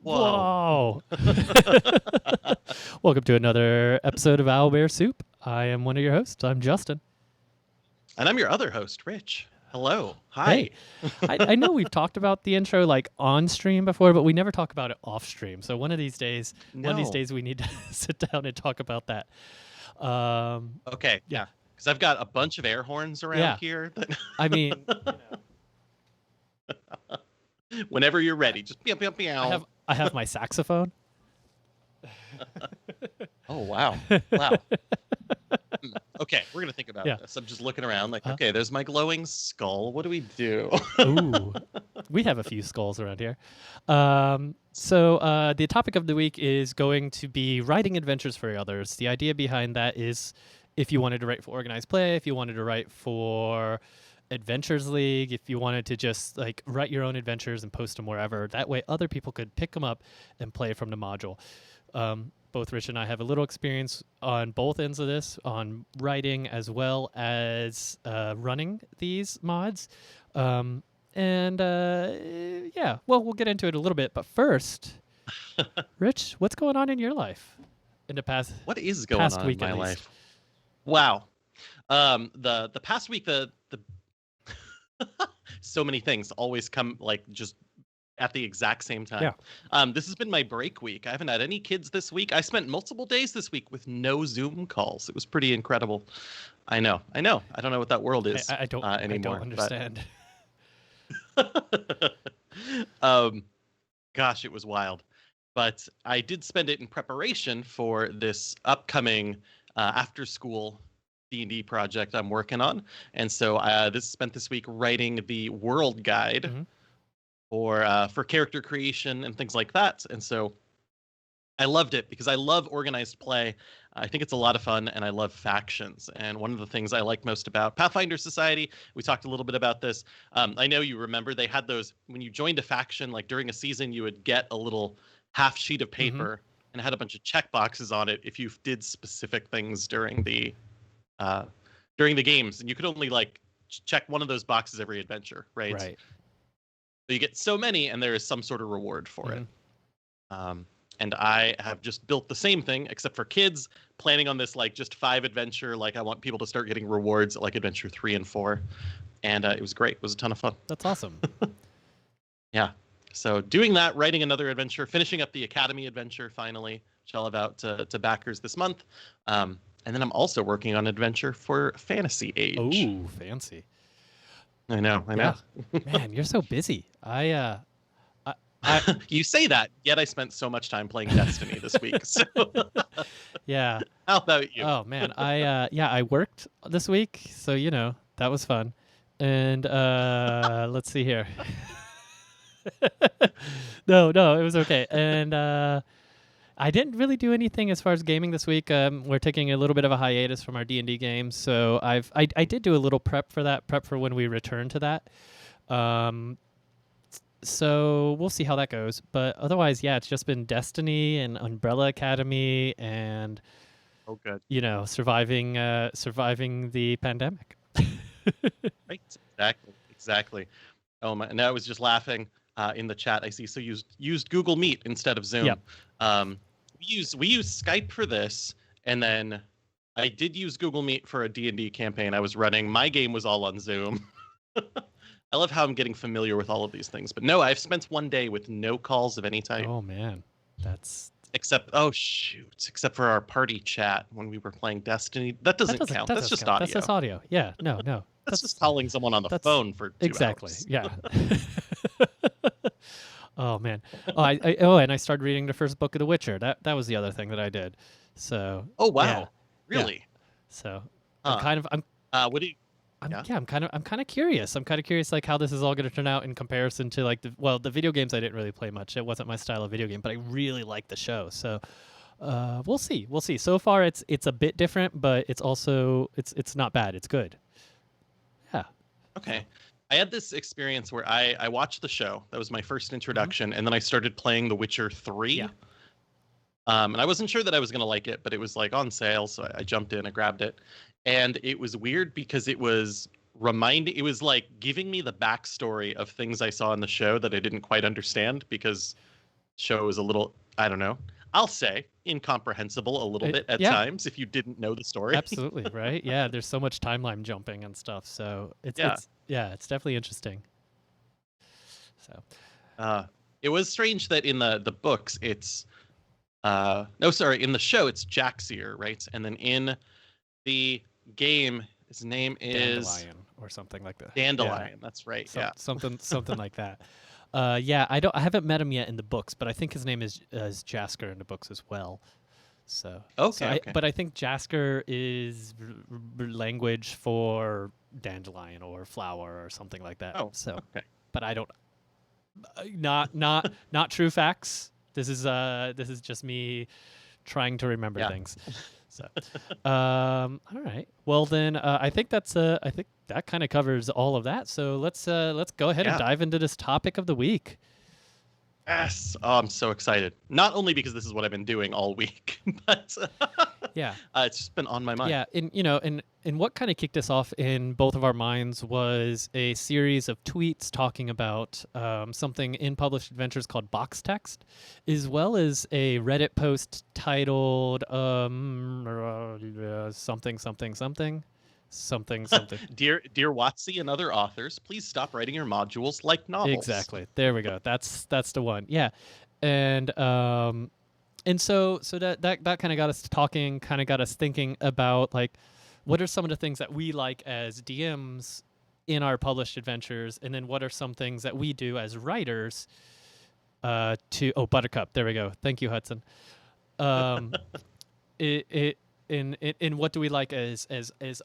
Whoa. Whoa! Welcome to another episode of Owlbear Soup. I am one of your hosts. I'm Justin. And I'm your other host, Rich. Hello. Hey, Hi. I know we've talked about the intro like on stream before, but we never talk about it off stream. So one of these days, No. we need to sit down and talk about that. Um, Okay. yeah, Yeah. Because I've got a bunch of air horns around yeah. here that I mean, whenever you're ready, just meow, meow, I meow. have my saxophone. Oh, wow. Wow. Okay, we're going to think about Yeah. this. I'm just looking around like, okay, there's my glowing skull. What do we do? Ooh, we have a few skulls around here. So the topic of the week is going to be writing adventures for others. The idea behind that is if you wanted to write for organized play, if you wanted to write for Adventures League, if you wanted to just like write your own adventures and post them wherever, that way other people could pick them up and play from the module. Both Rich and I have a little experience on both ends of this, on writing as well as running these mods. Yeah, well, we'll get into it a little bit. But first, Rich, what's going on in your life in the What is going past on week in my at least? life? Wow. The past week, the so many things always come like just at the exact same time. Yeah. This has been my break week. I haven't had any kids this week. I spent multiple days this week with no Zoom calls. It was pretty incredible. I know. I don't know what that world is I don't anymore. I don't understand. Gosh, it was wild. But I did spend it in preparation for this upcoming after-school D&D project I'm working on. And so spent this week writing the world guide Mm-hmm. for character creation and things like that. And so I loved it because I love organized play. I think it's a lot of fun, and I love factions. And one of the things I like most about Pathfinder Society, we talked a little bit about this. I know you remember they had those when you joined a faction, like during a season, you would get a little half sheet of paper and it had a bunch of check boxes on it if you did specific things during the games, and you could only like check one of those boxes every adventure, right? Right. So you get so many, and there is some sort of reward for it. And I have just built the same thing, except for kids, planning on this like just 5 adventure. Like I want people to start getting rewards at like adventure 3 and 4. And it was great. It was a ton of fun. That's awesome. Yeah. So doing that, writing another adventure, finishing up the Academy adventure finally, which I'll have out to backers this month. And then I'm also working on an adventure for Fantasy Age. Oh, fancy. I know. Yeah. Man, you're so busy. You say that, yet I spent so much time playing Destiny this week. So Yeah. how about you? Oh man, I worked this week, so you know that was fun. And let's see here. No, it was okay. And I didn't really do anything as far as gaming this week. We're taking a little bit of a hiatus from our D&D games, so I did do a little prep for when we return to that. So we'll see how that goes. But otherwise, yeah, it's just been Destiny and Umbrella Academy and Oh, good. you know, surviving the pandemic. Right. Exactly. Oh my! And I was just laughing in the chat. I see. So used Google Meet instead of Zoom. Yep. We use Skype for this, and then I did use Google Meet for a D&D campaign I was running. My game was all on Zoom. I love how I'm getting familiar with all of these things. But no, I've spent one day with no calls of any type. Oh man, that's except for our party chat when we were playing Destiny. That doesn't count. That's just count. audio. That's just audio. Yeah, no. That's just calling someone on the phone for 2 exactly. hours. Yeah. Oh man. And I started reading the first book of The Witcher. That was the other thing that I did. So. Oh wow! Yeah. Really? Yeah. So Huh. I'm What do you? I'm kind of curious. I'm kind of curious like how this is all going to turn out in comparison to like the video games I didn't really play much. It wasn't my style of video game, but I really liked the show. So we'll see. So far it's a bit different, but it's also it's not bad. It's good. Yeah. Okay. I had this experience where I watched the show. That was my first introduction, and then I started playing The Witcher 3. Yeah. And I wasn't sure that I was going to like it, but it was like on sale, so I jumped in, I grabbed it. And it was weird because it was like giving me the backstory of things I saw in the show that I didn't quite understand because show is a little, I don't know, I'll say incomprehensible a little bit at Yeah, times if you didn't know the story. absolutely, right? Yeah, there's so much timeline jumping and stuff. So Yeah. it's definitely interesting. So It was strange that in the books it's no, sorry, in the show it's Jaxier, right? And then in the game his name is Dandelion or something like that. Dandelion. Yeah, That's right. Yeah. something like that. Yeah, I haven't met him yet in the books, but I think his name is Jasker in the books as well. So Okay. but I think Jasker is language for dandelion or flower or something like that. Oh, so okay. but I don't not true facts. This is just me trying to remember things. So, all right. Well, then I think I think that kind of covers all of that. So let's go ahead and dive into this topic of the week. Yes. Oh, I'm so excited. Not only because this is what I've been doing all week, but yeah, it's just been on my mind. Yeah, and what kind of kicked us off in both of our minds was a series of tweets talking about something in published adventures called box text, as well as a Reddit post titled something something something something something. Dear Watsy and other authors, please stop writing your modules like novels. Exactly. There we go. That's the one. Yeah, and so that kind of got us talking, kind of got us thinking about like what are some of the things that we like as DMs in our published adventures, and then what are some things that we do as writers Buttercup. There we go. Thank you, Hudson. In what do we like as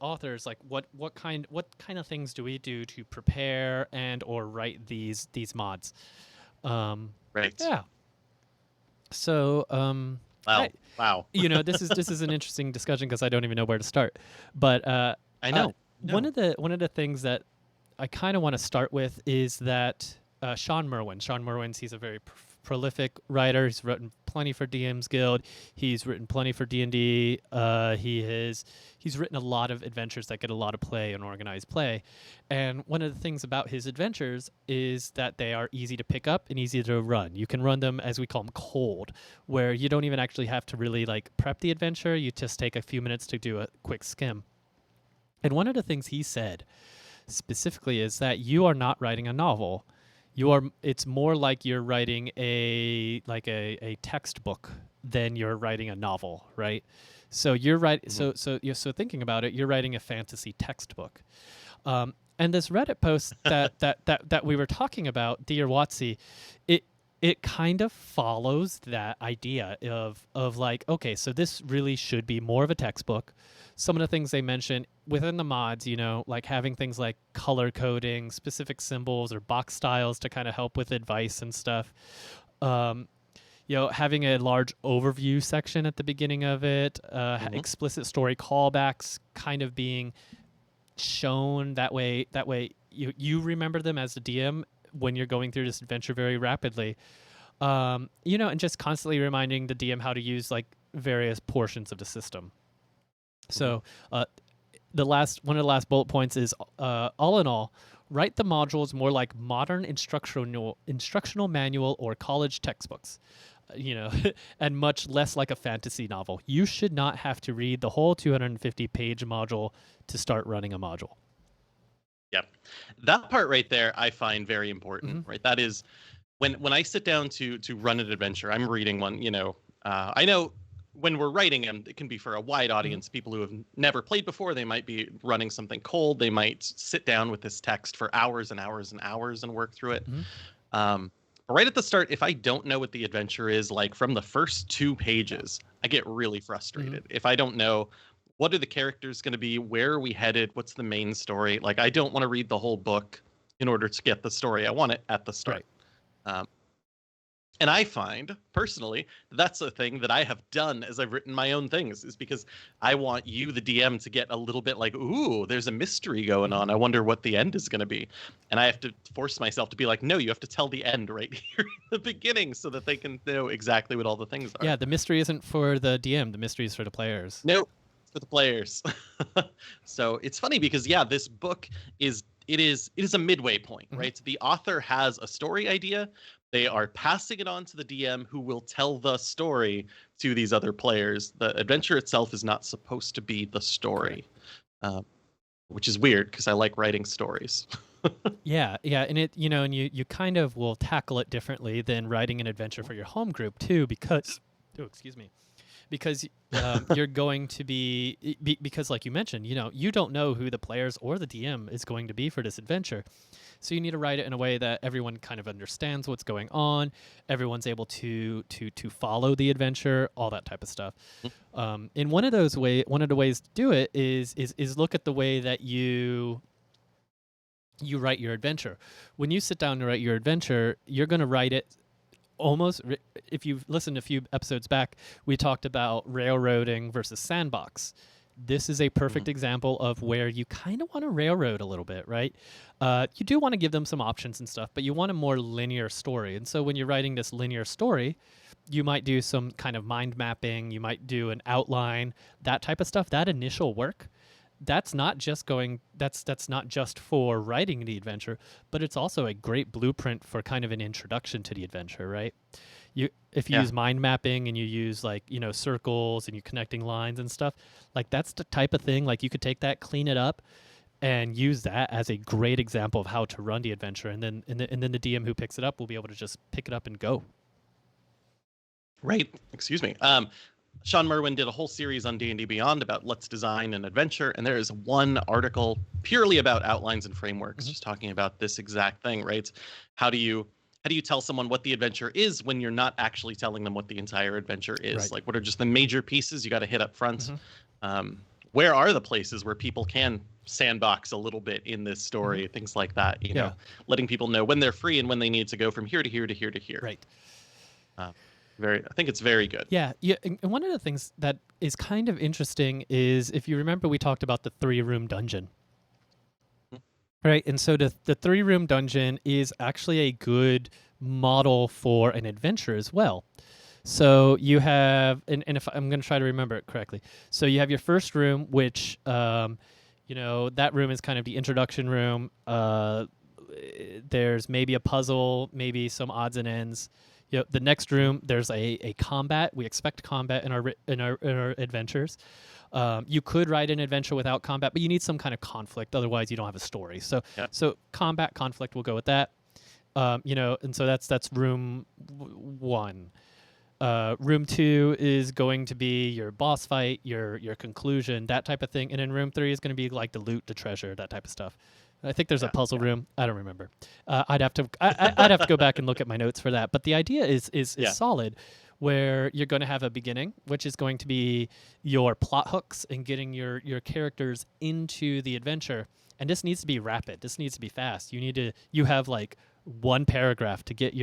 authors? Like what kind of things do we do to prepare and or write these mods? Right. Yeah. So wow. This is an interesting discussion because I don't even know where to start. But I know. One of the things that I kind of want to start with is that Sean Merwin, he's a very prolific writer. He's written plenty for DM's Guild. He's written plenty for D&D. He's written a lot of adventures that get a lot of play and organized play. And one of the things about his adventures is that they are easy to pick up and easy to run. You can run them, as we call them, cold, where you don't even actually have to really like prep the adventure. You just take a few minutes to do a quick skim. And one of the things he said specifically is that you are not writing a novel. It's more like you're writing a textbook than you're writing a novel, right? So you're so thinking about it, you're writing a fantasy textbook. And this Reddit post that we were talking about, Dear Watsy, it kind of follows that idea of like, okay, so this really should be more of a textbook. Some of the things they mention within the mods, like having things like color coding, specific symbols or box styles to kind of help with advice and stuff. Having a large overview section at the beginning of it, explicit story callbacks kind of being shown that way you remember them as a DM when you're going through this adventure very rapidly. And just constantly reminding the DM how to use like various portions of the system. So one of the last bullet points is all in all, write the modules more like modern instructional manual or college textbooks, and much less like a fantasy novel. You should not have to read the whole 250-page module to start running a module. Yep. That part right there I find very important, right? That is when I sit down to run an adventure, I'm reading one, I know when we're writing them, it can be for a wide audience, people who have never played before. They might be running something cold. They might sit down with this text for hours and hours and hours and work through it. But right at the start, if I don't know what the adventure is, like from the first 2 pages, I get really frustrated. If I don't know what are the characters going to be, where are we headed, what's the main story, like I don't want to read the whole book in order to get the story. I want it at the start. Right. And I find, personally, that's a thing that I have done as I've written my own things, is because I want you, the DM, to get a little bit like, ooh, there's a mystery going on. I wonder what the end is going to be. And I have to force myself to be like, no, you have to tell the end right here in the beginning so that they can know exactly what all the things are. Yeah, the mystery isn't for the DM. The mystery is for the players. Nope, it's for the players. So it's funny because, this book is it is a midway point, right? So the author has a story idea. They are passing it on to the DM, who will tell the story to these other players. The adventure itself is not supposed to be the story, which is weird because I like writing stories. Yeah, and and you kind of will tackle it differently than writing an adventure for your home group too, because excuse me, because you're going to because like you mentioned, you don't know who the players or the DM is going to be for this adventure. So you need to write it in a way that everyone kind of understands what's going on, everyone's able to follow the adventure, all that type of stuff. And one of the ways to do it is look at the way that you write your adventure. When you sit down to write your adventure, you're going to write it almost, if you've listened a few episodes back, we talked about railroading versus sandbox. This is a perfect example of where you kind of want to railroad a little bit, right? You do want to give them some options and stuff, but you want a more linear story. And so when you're writing this linear story, you might do some kind of mind mapping, you might do an outline, that type of stuff, that initial work. That's not just for writing the adventure, but it's also a great blueprint for kind of an introduction to the adventure, right? If you use mind mapping and you use circles and you connecting lines and stuff, like that's the type of thing, like you could take that, clean it up, and use that as a great example of how to run the adventure, and then the DM who picks it up will be able to just pick it up and go. Right. Excuse me. Sean Merwin did a whole series on D&D Beyond about let's design an adventure, and there is one article purely about outlines and frameworks, just talking about this exact thing, right? How do you tell someone what the adventure is when you're not actually telling them what the entire adventure is? Right. Like, what are just the major pieces you got to hit up front? Where are the places where people can sandbox a little bit in this story? Things like that, you know, letting people know when they're free and when they need to go from here to here to here to here. Right. I think it's very good. Yeah. And one of the things that is kind of interesting is, if you remember, we talked about the 3-room dungeon. Right. And so the 3-room dungeon is actually a good model for an adventure as well. So you have, and if I'm going to try to remember it correctly. So you have your first room, which, that room is kind of the introduction room. There's maybe a puzzle, maybe some odds and ends. The next room, there's a combat. We expect combat in our adventures. You could write an adventure without combat, but you need some kind of conflict. Otherwise, you don't have a story. So combat, conflict, we'll go with that. And so that's room 1. Room 2 is going to be your boss fight, your conclusion, that type of thing. And then room 3 is going to be like the loot, the treasure, that type of stuff. I think there's a puzzle room. I don't remember. I'd have to go back and look at my notes for that. But the idea is solid, where you're going to have a beginning, which is going to be your plot hooks and getting your characters into the adventure. And this needs to be rapid. This needs to be fast. You have like one paragraph to get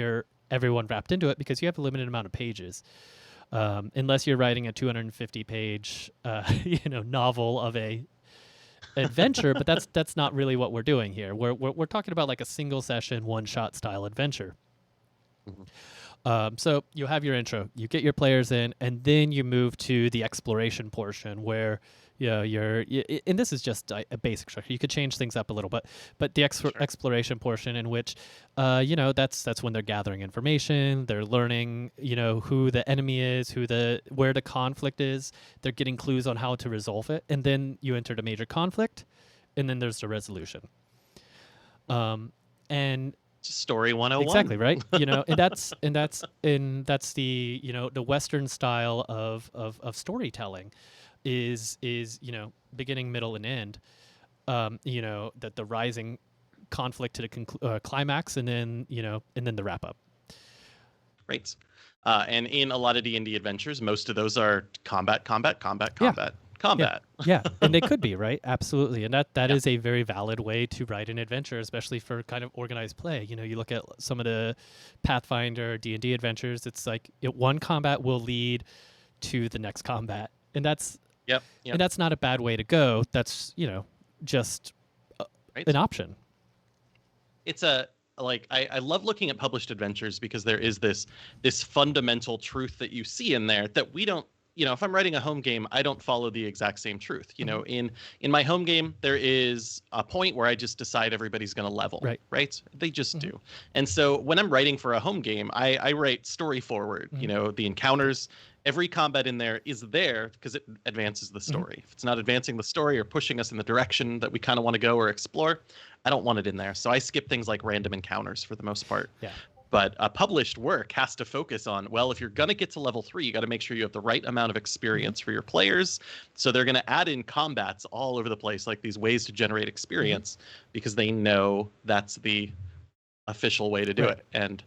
everyone wrapped into it, because you have a limited amount of pages. Unless you're writing a 250-page novel of a adventure, but that's not really what we're doing here. We're talking about like a single session, one-shot style adventure. So you have your intro, you get your players in, and then you move to the exploration portion, where and this is just a basic structure. You could change things up a little, but the exploration portion, in which that's when they're gathering information, they're learning who the enemy is, where the conflict is, they're getting clues on how to resolve it, and then you enter the major conflict, and then there's the resolution. And story 101. Exactly, right? and that's the the Western style of storytelling is beginning, middle, and end. That the rising conflict to the climax, and then the wrap up. Right. And in a lot of D&D adventures, most of those are combat. Yeah, and they could be, right? Absolutely. And that is a very valid way to write an adventure, especially for kind of organized play. You look at some of the Pathfinder D&D adventures, it's like one combat will lead to the next combat. And that's and that's not a bad way to go. That's, just an option. It's I love looking at published adventures, because there is this fundamental truth that you see in there that we don't if I'm writing a home game, I don't follow the exact same truth. Mhm. In my home game, there is a point where I just decide everybody's going to level, Right. right? They just Mhm. do. And so when I'm writing for a home game, I write story forward. Mhm. The encounters, every combat in there is there because it advances the Mhm. story. If it's not advancing the story or pushing us in the direction that we kind of want to go or explore, I don't want it in there. So I skip things like random encounters for the most part. Yeah. But a published work has to focus on, well, if you're going to get to level 3, you got to make sure you have the right amount of experience for your players. So they're going to add in combats all over the place, like these ways to generate experience, because they know that's the official way to do Right. it. And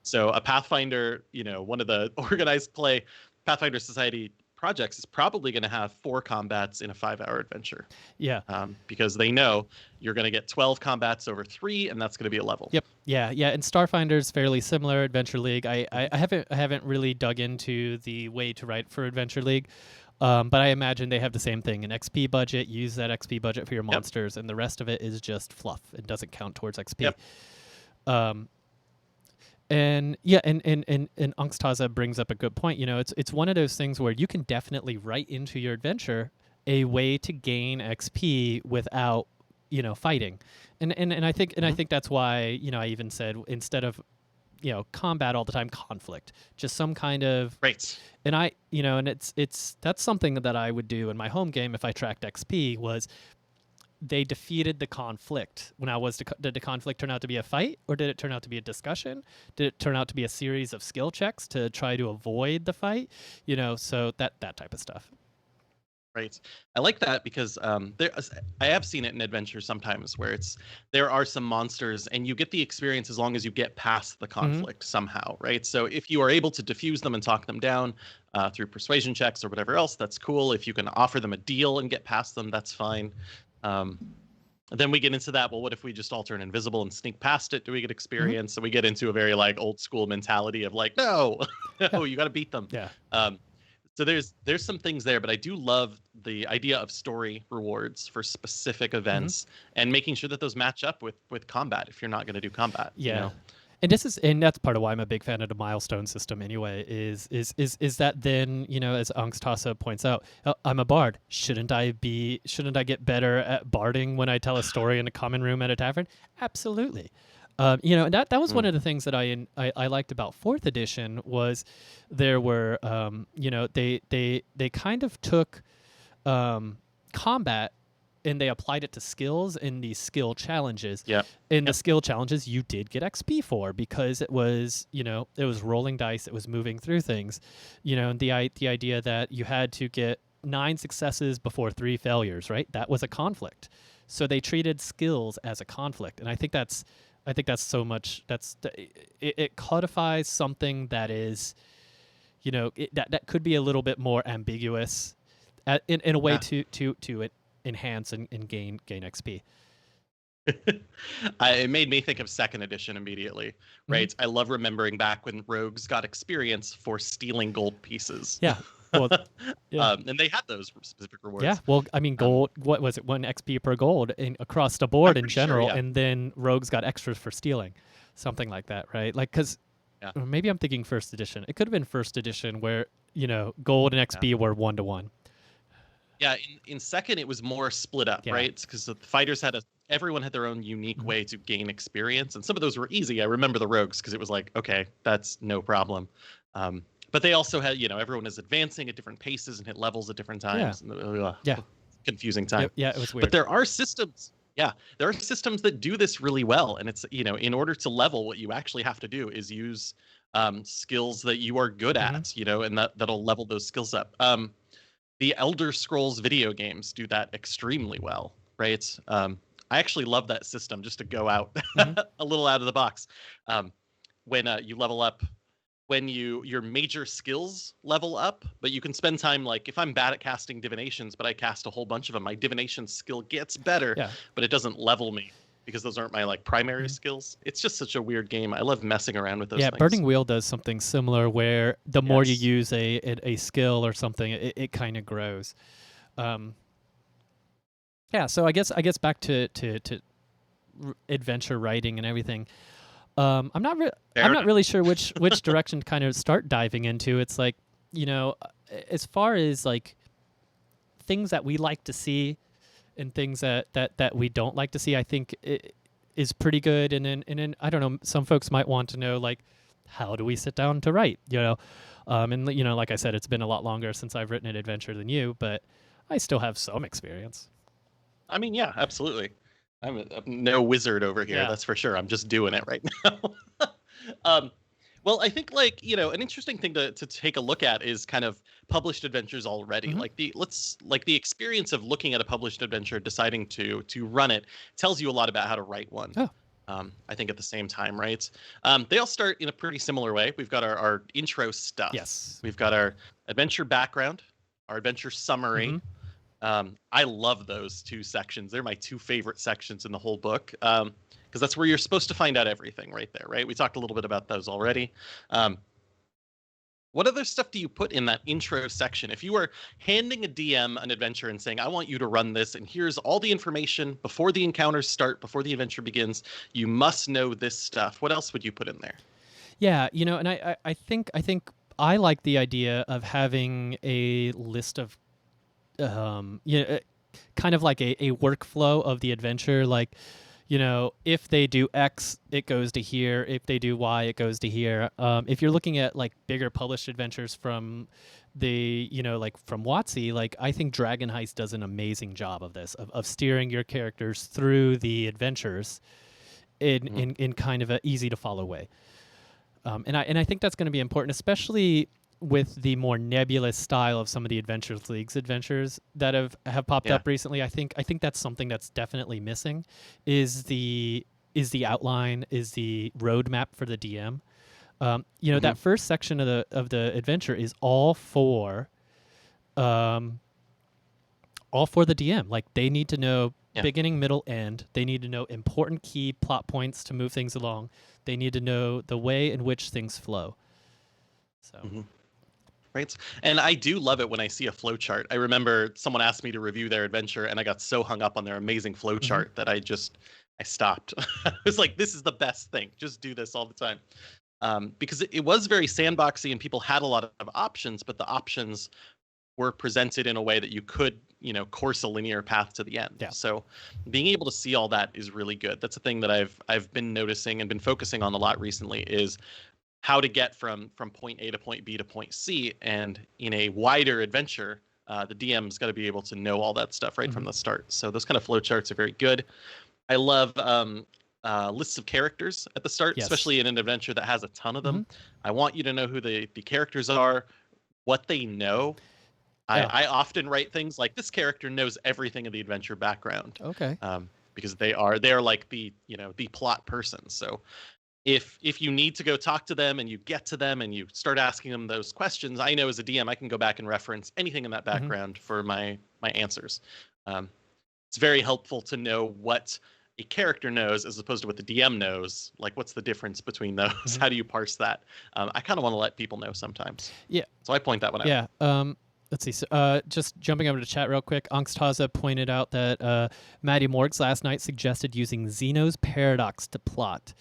so a Pathfinder, one of the organized play Pathfinder Society projects is probably going to have 4 combats in a 5-hour adventure. Yeah. Because they know you're going to get 12 combats over 3, and that's going to be a level. Yep. Yeah. Yeah. And Starfinder's fairly similar. Adventure League. I haven't really dug into the way to write for Adventure League, but I imagine they have the same thing: an XP budget. Use that XP budget for your monsters, and the rest of it is just fluff. It doesn't count towards XP. Yep. And yeah, and Angstaza brings up a good point. It's one of those things where you can definitely write into your adventure a way to gain XP without fighting, and I think that's why I even said, instead of combat all the time, conflict, just some kind of Right. And and that's something that I would do in my home game if I tracked XP. Was they defeated the conflict. Did the conflict turn out to be a fight, or did it turn out to be a discussion? Did it turn out to be a series of skill checks to try to avoid the fight? So that type of stuff. Right. I like that because I have seen it in adventures sometimes where there are some monsters and you get the experience as long as you get past the conflict somehow, right? So if you are able to diffuse them and talk them down through persuasion checks or whatever else, that's cool. If you can offer them a deal and get past them, that's fine. Then we get into that. Well, what if we just all turn invisible and sneak past it? Do we get experience? So we get into a very old school mentality of no, no, you got to beat them. Yeah. So there's some things there, but I do love the idea of story rewards for specific events and making sure that those match up with combat if you're not going to do combat. Yeah. And that's part of why I'm a big fan of the milestone system anyway, is that then, as Angstasa points out, I'm a bard. Shouldn't I get better at barding when I tell a story in a common room at a tavern? Absolutely. And that was one of the things that I liked about 4th edition was there were they kind of took combat and they applied it to skills in these skill challenges. Yeah. In the skill challenges, you did get XP for, because it was it was rolling dice, it was moving through things, and the idea that you had to get 9 successes before 3 failures, right? That was a conflict. So they treated skills as a conflict, and I think that's so much. It codifies something that is, that could be a little bit more ambiguous, in a way to enhance and gain XP. It made me think of 2nd edition immediately, right? I love remembering back when rogues got experience for stealing gold pieces. Yeah. Well, yeah. And they had those specific rewards. Yeah. Well, I mean, gold. What was it? 1 XP per gold across the board in general, sure, yeah. and then rogues got extras for stealing, something like that, right? Because or maybe I'm thinking 1st edition. It could have been 1st edition where gold and XP were 1-to-1. Yeah, in 2nd it was more split up, right? Because the fighters everyone had their own unique way to gain experience, and some of those were easy. I remember the rogues because it was okay, that's no problem. But they also had, everyone is advancing at different paces and hit levels at different times. Yeah. Confusing time. Yeah, it was weird. But there are systems. Yeah, there are systems that do this really well, and it's in order to level, what you actually have to do is use skills that you are good at, and that'll level those skills up. The Elder Scrolls video games do that extremely well, right? I actually love that system, just to go out a little out of the box. When you level up, when your major skills level up, but you can spend time, if I'm bad at casting divinations, but I cast a whole bunch of them, my divination skill gets better, but it doesn't level me because those aren't my primary skills. It's just such a weird game. I love messing around with those things. Burning Wheel does something similar where the more you use a skill or something, it kind of grows. So I guess back to adventure writing and everything. I'm not really sure which direction to kind of start diving into. It's as far as like things that we like to see and things that we don't like to see, I think it is pretty good. And then I don't know, some folks might want to know like, how do we sit down to write? And like I said, it's been a lot longer since I've written an adventure than you, but I still have some experience. I mean, yeah, absolutely. I'm no wizard over here, Yeah. that's for sure. I'm just doing it right now. um, well, I think like an interesting thing to take a look at is kind of published adventures already. Mhm. Like the experience of looking at a published adventure, deciding to run it, tells you a lot about how to write one. Oh. I think at the same time, right? They all start in a pretty similar way. We've got our intro stuff. Yes. We've got our adventure background, our adventure summary. Mhm. I love those two sections. They're my two favorite sections in the whole book, because that's where you're supposed to find out everything right there, right? We talked a little bit about those already. What other stuff do you put in that intro section? If you were handing a DM an adventure and saying, I want you to run this, and here's all the information before the encounters start, before the adventure begins, you must know this stuff. What else would you put in there? Yeah, and I think I like the idea of having a list of kind of like a workflow of the adventure. Like, if they do X, it goes to here. If they do Y, it goes to here. If you're looking at like bigger published adventures from like from WotC, like I think Dragon Heist does an amazing job of this, of steering your characters through the adventures in kind of a easy to follow way. And I think that's going to be important, especially with the more nebulous style of some of the Adventures League's adventures that have popped up recently. I think that's something that's definitely missing, is the outline, is the roadmap for the DM. That first section of the adventure is all for the DM. Like, they need to know beginning, middle, end. They need to know important key plot points to move things along. They need to know the way in which things flow. So. Right. And I do love it when I see a flow chart. I remember someone asked me to review their adventure, and I got so hung up on their amazing flow chart that I stopped. I was like, this is the best thing. Just do this all the time. Because it was very sandboxy and people had a lot of options, but the options were presented in a way that you could, course a linear path to the end. Yeah. So being able to see all that is really good. That's a thing that I've been noticing and been focusing on a lot recently, is how to get from point A to point B to point C. And in a wider adventure, the DM's got to be able to know all that stuff right from the start. So those kind of flowcharts are very good. I love lists of characters at the start, especially in an adventure that has a ton of them. I want you to know who the characters are, what they know. I often write things like, this character knows everything of the adventure background. Okay. Because they're like the plot person. So if you need to go talk to them and you get to them and you start asking them those questions, I know as a DM I can go back and reference anything in that background for my answers. It's very helpful to know what a character knows as opposed to what the DM knows. Like, what's the difference between those? How do you parse that? I kind of want to let people know sometimes. Yeah. So I point that one out. Yeah. Let's see. So, just jumping over to chat real quick, Angstaza pointed out that Maddie Morgs last night suggested using Zeno's paradox to plot.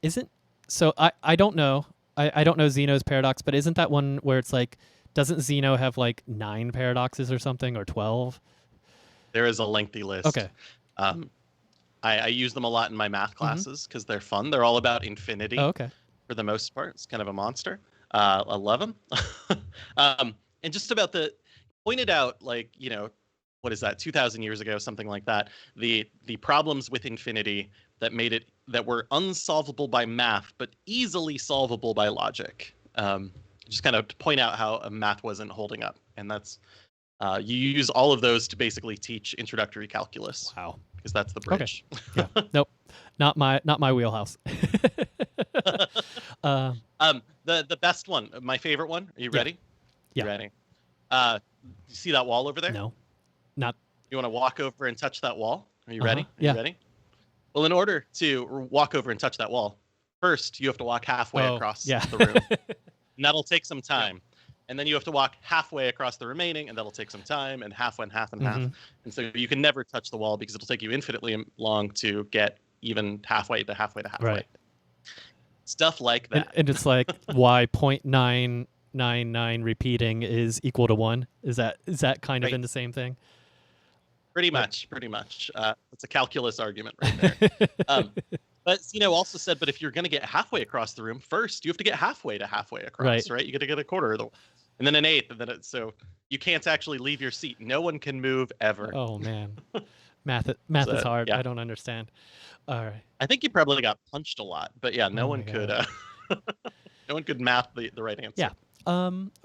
Isn't so? I don't know. I don't know Zeno's paradox, but isn't that one where it's like, doesn't Zeno have like 9 paradoxes or something, or 12? There is a lengthy list. Okay. I use them a lot in my math classes because they're fun. They're all about infinity. Oh, okay. For the most part, it's kind of a monster. I love them. And just about pointed out, like, what is that, 2,000 years ago, something like that, the problems with infinity that were unsolvable by math, but easily solvable by logic. Just kind of to point out how math wasn't holding up. And that's, you use all of those to basically teach introductory calculus. Wow. Because that's the bridge. Okay. Yeah. Nope. Not my wheelhouse. The best one, my favorite one. Are you ready? Yeah. You ready? You see that wall over there? No. Not. You want to walk over and touch that wall? Are you ready? Are yeah. you ready? Well, in order to walk over and touch that wall, first you have to walk halfway across the room. And that'll take some time. And then you have to walk halfway across the remaining, and that'll take some time, and half and half and half. And so you can never touch the wall because it'll take you infinitely long to get even halfway to halfway to halfway. Right. Stuff like that. And it's like y 0.9 0.99 repeating is equal to 1. Is that kind of Right. in the same thing? Pretty much. It's a calculus argument right there. But also said, but if you're going to get halfway across the room, first you have to get halfway across, right? You got to get a quarter of the, and then an eighth, and then so you can't actually leave your seat. No one can move ever. Oh man, math is hard. Yeah. I don't understand. All right. I think you probably got punched a lot, but yeah, no Oh one my could. No one could math the right answer. Yeah.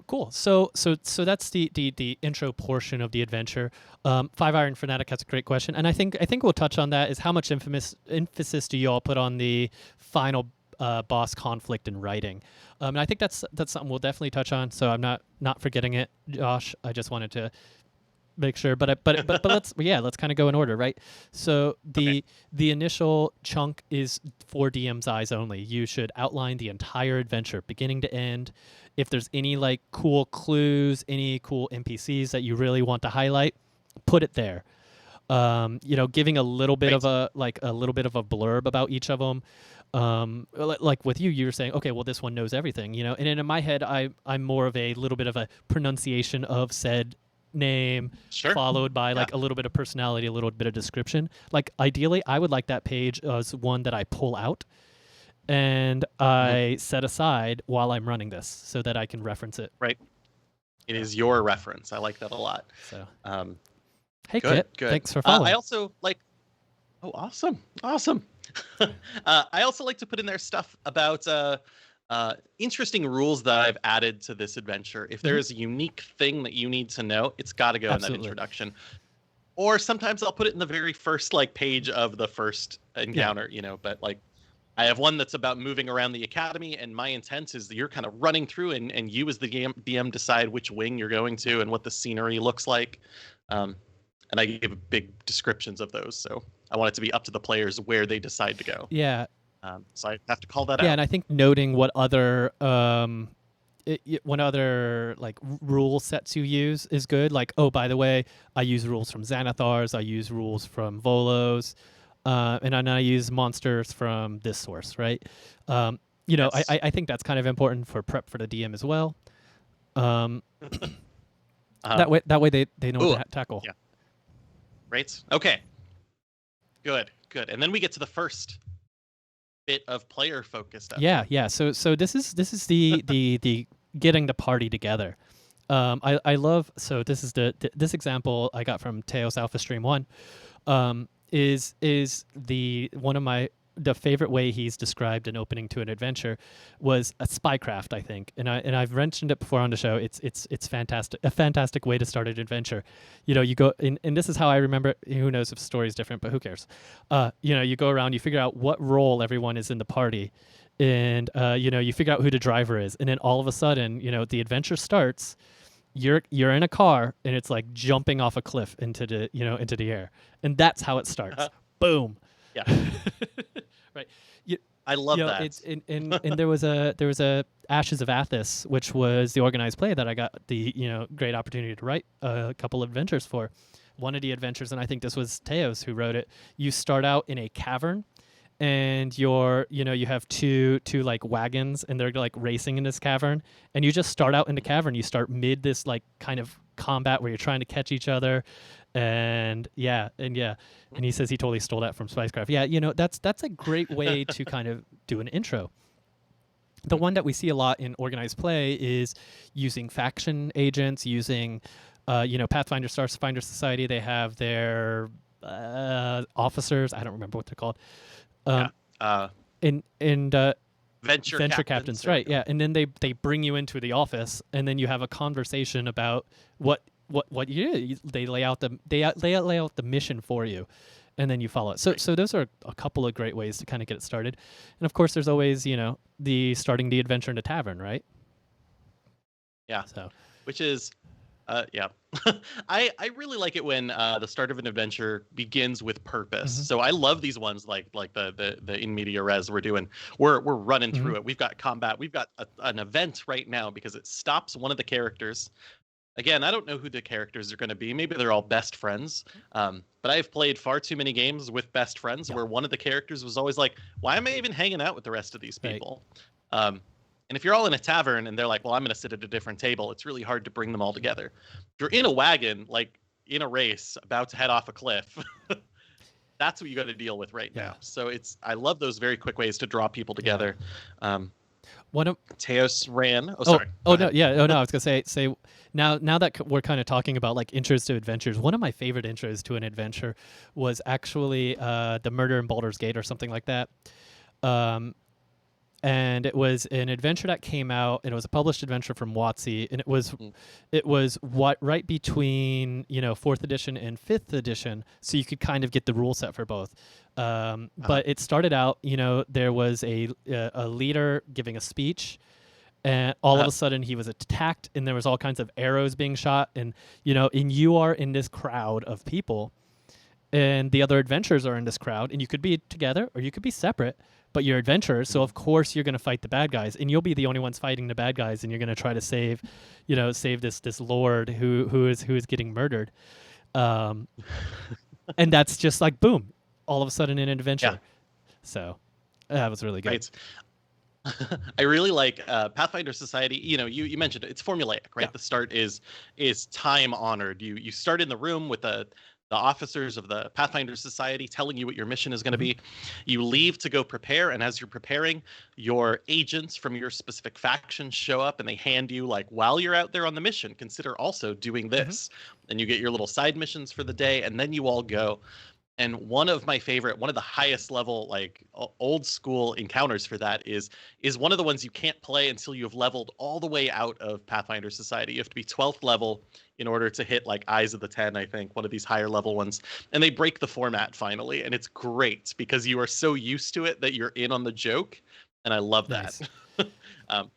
Cool. So that's the intro portion of the adventure. Five Iron Fanatic has a great question, and I think we'll touch on that. Is how much emphasis do you all put on the final boss conflict in writing? And I think that's something we'll definitely touch on. So I'm not forgetting it, Josh. I just wanted to make sure, but let's kind of go in order, right? So the initial chunk is for DM's eyes only. You should outline the entire adventure, beginning to end. If there's any like cool clues, any cool NPCs that you really want to highlight, put it there. Giving a little bit of a blurb about each of them. Like with you were saying, okay, well, this one knows everything, and then in my head, I'm more of a little bit of a pronunciation of said name, followed by like a little bit of personality, a little bit of description. Like ideally, I would like that page as one that I pull out and I set aside while I'm running this so that I can reference it. Right. It is your reference. I like that a lot. So, hey, good. Thanks for following. I also like. Oh, awesome. I also like to put in there stuff about interesting rules that I've added to this adventure. If there is a unique thing that you need to know, it's got to go in that introduction. Or sometimes I'll put it in the very first page of the first encounter, but I have one that's about moving around the academy, and my intent is that you're kind of running through and you as the DM decide which wing you're going to and what the scenery looks like. And I give big descriptions of those. So I want it to be up to the players where they decide to go. Yeah. So I have to call that out. Yeah, and I think noting what other rule sets you use is good. Like, oh, by the way, I use rules from Xanathar's, I use rules from Volos, and I use monsters from this source, right? Yes. I think that's kind of important for prep for the DM as well. That way they know what to tackle. Yeah. Right. Okay. Good. And then we get to the first bit of player focused. Yeah. So this is the getting the party together. I love, so this is this example I got from Teos Alpha Stream 1. Is the one of the favorite way he's described an opening to an adventure was a spycraft, I think, and I've mentioned it before on the show. It's fantastic, a fantastic way to start an adventure. You go and this is how I remember it. Who knows if the story is different, but who cares? You go around, you figure out what role everyone is in the party, and you figure out who the driver is, and then all of a sudden, the adventure starts. You're in a car and it's like jumping off a cliff into the air, and that's how it starts. Boom. Yeah. Right. I love that. It's and there was a Ashes of Athos, which was the organized play that I got the great opportunity to write a couple of adventures for. One of the adventures, and I think this was Teos who wrote it. You start out in a cavern, and you have two wagons, and they're racing in this cavern, and you just start out in the cavern. You start mid this kind of combat where you're trying to catch each other, and he says he totally stole that from Spicecraft. Yeah, that's a great way to kind of do an intro. The one that we see a lot in organized play is using faction agents, using Pathfinder Starfinder Society. They have their officers. I don't remember what they're called. Venture captains, right? Yeah, and then they bring you into the office, and then you have a conversation about what you do. They lay out the mission for you, and then you follow it. So those are a couple of great ways to kind of get it started. And of course, there's always the starting the adventure in the tavern, right? Yeah. So, which is, I really like it when the start of an adventure begins with purpose. Mm-hmm. So I love these ones like the in media res we're doing. We're running through it. We've got combat. We've got an event right now because it stops one of the characters. Again, I don't know who the characters are going to be. Maybe they're all best friends. But I've played far too many games with best friends where one of the characters was always like, why am I even hanging out with the rest of these people? Right. And if you're all in a tavern and they're like, well, I'm going to sit at a different table, it's really hard to bring them all together. If you're in a wagon, like in a race, about to head off a cliff, that's what you got to deal with right now. So I love those very quick ways to draw people together. One of Teos ran. Oh, sorry. Oh no, yeah. Oh no, I was gonna say now that we're kind of talking about like intros to adventures. One of my favorite intros to an adventure was actually the Murder in Baldur's Gate or something like that. And it was an adventure that came out, and it was a published adventure from WotC, and it was what right between 4th edition and 5th edition, so you could kind of get the rule set for both. But it started out, there was a leader giving a speech, and all of a sudden he was attacked, and there was all kinds of arrows being shot, and and you are in this crowd of people, and the other adventurers are in this crowd, and you could be together or you could be separate. But you're adventurers, so of course you're going to fight the bad guys, and you'll be the only ones fighting the bad guys, and you're going to try to save this lord who is getting murdered, and that's just like boom, all of a sudden an adventure. Yeah. So that was really good. Right. I really like Pathfinder Society. You mentioned it, it's formulaic, right? Yeah. The start is time honored. You start in the room with the officers of the Pathfinder Society telling you what your mission is going to be. You leave to go prepare, and as you're preparing, your agents from your specific faction show up, and they hand you, like, while you're out there on the mission, consider also doing this. And you get your little side missions for the day, and then you all go. And one of the highest level, like old school encounters for that is one of the ones you can't play until you have leveled all the way out of Pathfinder Society. You have to be 12th level in order to hit like Eyes of the Ten, I think, one of these higher level ones. And they break the format finally. And it's great because you are so used to it that you're in on the joke. And I love that.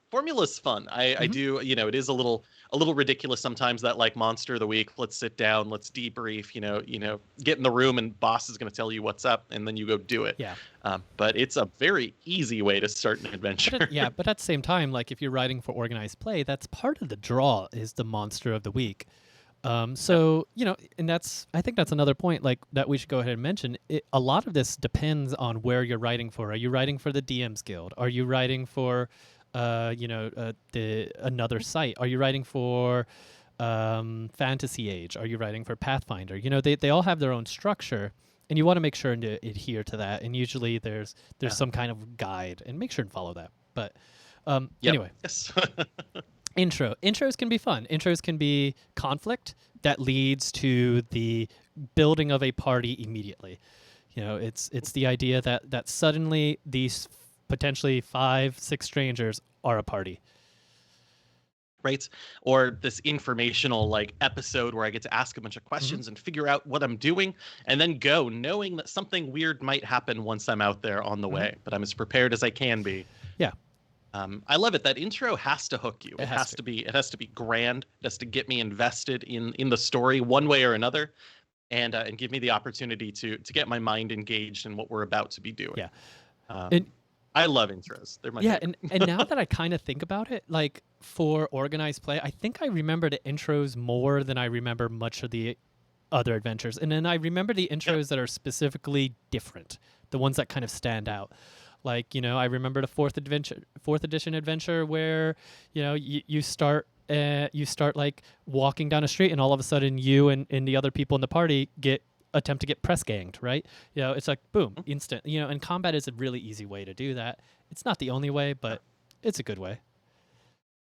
Formula's fun. I do, it is a little ridiculous sometimes, that like monster of the week, let's sit down, let's debrief, get in the room and boss is going to tell you what's up and then you go do it. Yeah. But it's a very easy way to start an adventure. But at the same time, like if you're writing for organized play, that's part of the draw is the monster of the week. So, and I think that's another point like that we should go ahead and mention. A lot of this depends on where you're writing for. Are you writing for the DM's Guild? Are you writing for another site? Are you writing for Fantasy Age? Are you writing for Pathfinder? They all have their own structure, and you want to make sure to adhere to that. And usually there's some kind of guide, and make sure and follow that. But anyway. Yes. Intros can be fun. Intros can be conflict that leads to the building of a party immediately. It's the idea that suddenly these potentially 5-6 strangers are a party. Right? Or this informational like episode where I get to ask a bunch of questions and figure out what I'm doing and then go knowing that something weird might happen once I'm out there on the way, but I'm as prepared as I can be. Yeah. I love it. That intro has to hook you. It has to be grand. It has to get me invested in the story one way or another, and give me the opportunity to get my mind engaged in what we're about to be doing. Yeah. I love intros. They're my favorite. and now that I kind of think about it, like for organized play, I think I remember the intros more than I remember much of the other adventures. And then I remember the intros that are specifically different, the ones that kind of stand out. Like, I remember the 4th edition adventure where, you start like walking down a street and all of a sudden you and the other people in the party attempt to get press ganged, right? It's like, boom, instant. And combat is a really easy way to do that. It's not the only way, but it's a good way.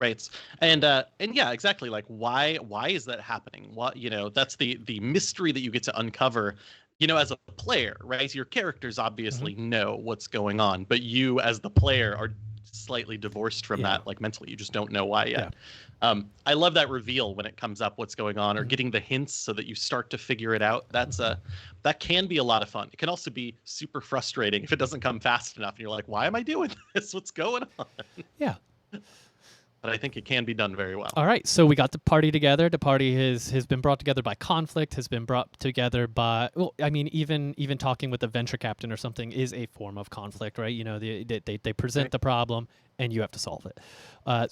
Right. And yeah, exactly. Like, why is that happening? What, that's the mystery that you get to uncover, as a player, right? Your characters obviously know what's going on, but you as the player are slightly divorced from that, like mentally. You just don't know why yet. Yeah. I love that reveal when it comes up what's going on, or getting the hints so that you start to figure it out. That can be a lot of fun. It can also be super frustrating if it doesn't come fast enough and you're like, why am I doing this? What's going on? Yeah. But I think it can be done very well. All right, so we got the party together. The party has been brought together by conflict, has been brought together by, well, I mean, even talking with the venture captain or something is a form of conflict, right? They present the problem, and you have to solve it.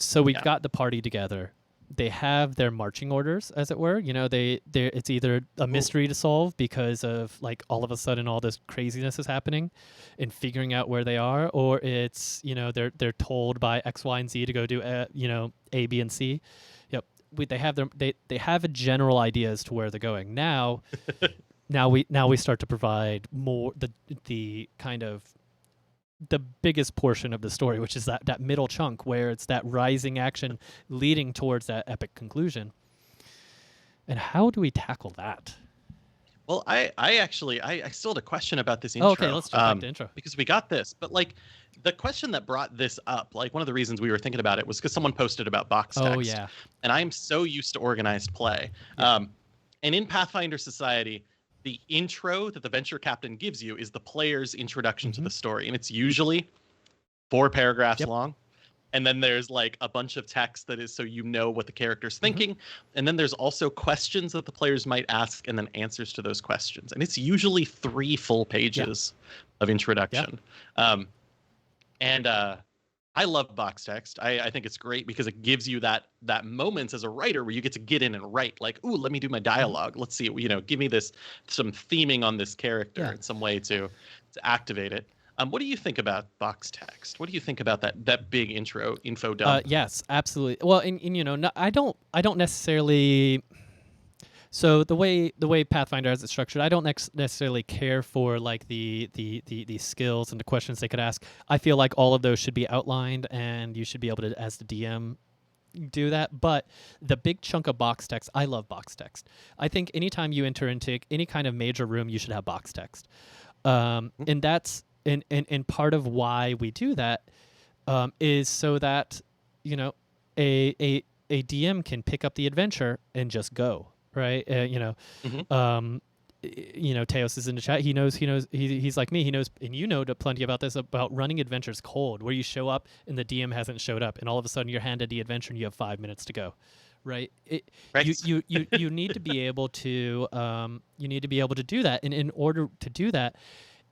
So we've got the party together. they have their marching orders, as it were. You know, it's either a mystery to solve because of like all of a sudden all this craziness is happening, and figuring out where they are, or it's, you know, they're told by X, Y, and Z to go do you know, A, B, and C. Yep, they have they have a general idea as to where they're going. Now we start to provide more the kind of the biggest portion of the story, which is that middle chunk where it's that rising action leading towards that epic conclusion. And how do we tackle that? Well, I still had a question about this Oh, intro. okay, let's jump back to intro. Because we got this, but like the question that brought this up, like one of the reasons we were thinking about it was because someone posted about box text. Oh yeah. And I'm so used to organized play. Yeah. And in Pathfinder Society, the intro that the venture captain gives you is the player's introduction to the story, and it's usually 4 paragraphs long. And then there's like a bunch of text that is so you know what the character's thinking. And then there's also questions that the players might ask, and then answers to those questions. And it's usually 3 full pages of introduction. I love box text. I think it's great because it gives you that moments as a writer where you get to get in and write like, ooh, let me do my dialogue. Let's see, you know, give me some theming on this character in some way to activate it. What do you think about box text? What do you think about that big info dump? Yes, absolutely. Well, and you know, no, I don't necessarily. So the way Pathfinder has it structured, I don't necessarily care for like the skills and the questions they could ask. I feel like all of those should be outlined, and you should be able to, as the DM, do that. But the big chunk of box text, I love box text. I think anytime you enter into any kind of major room, you should have box text, and that's and part of why we do that is so that, you know, a DM can pick up the adventure and just go. Right, you know, you know, Teos is in the chat. He knows. He's like me. He knows, and you know plenty about this, about running adventures cold, where you show up and the DM hasn't showed up, and all of a sudden you're handed the adventure and you have 5 minutes to go. Right. You need to be able to do that, and in order to do that,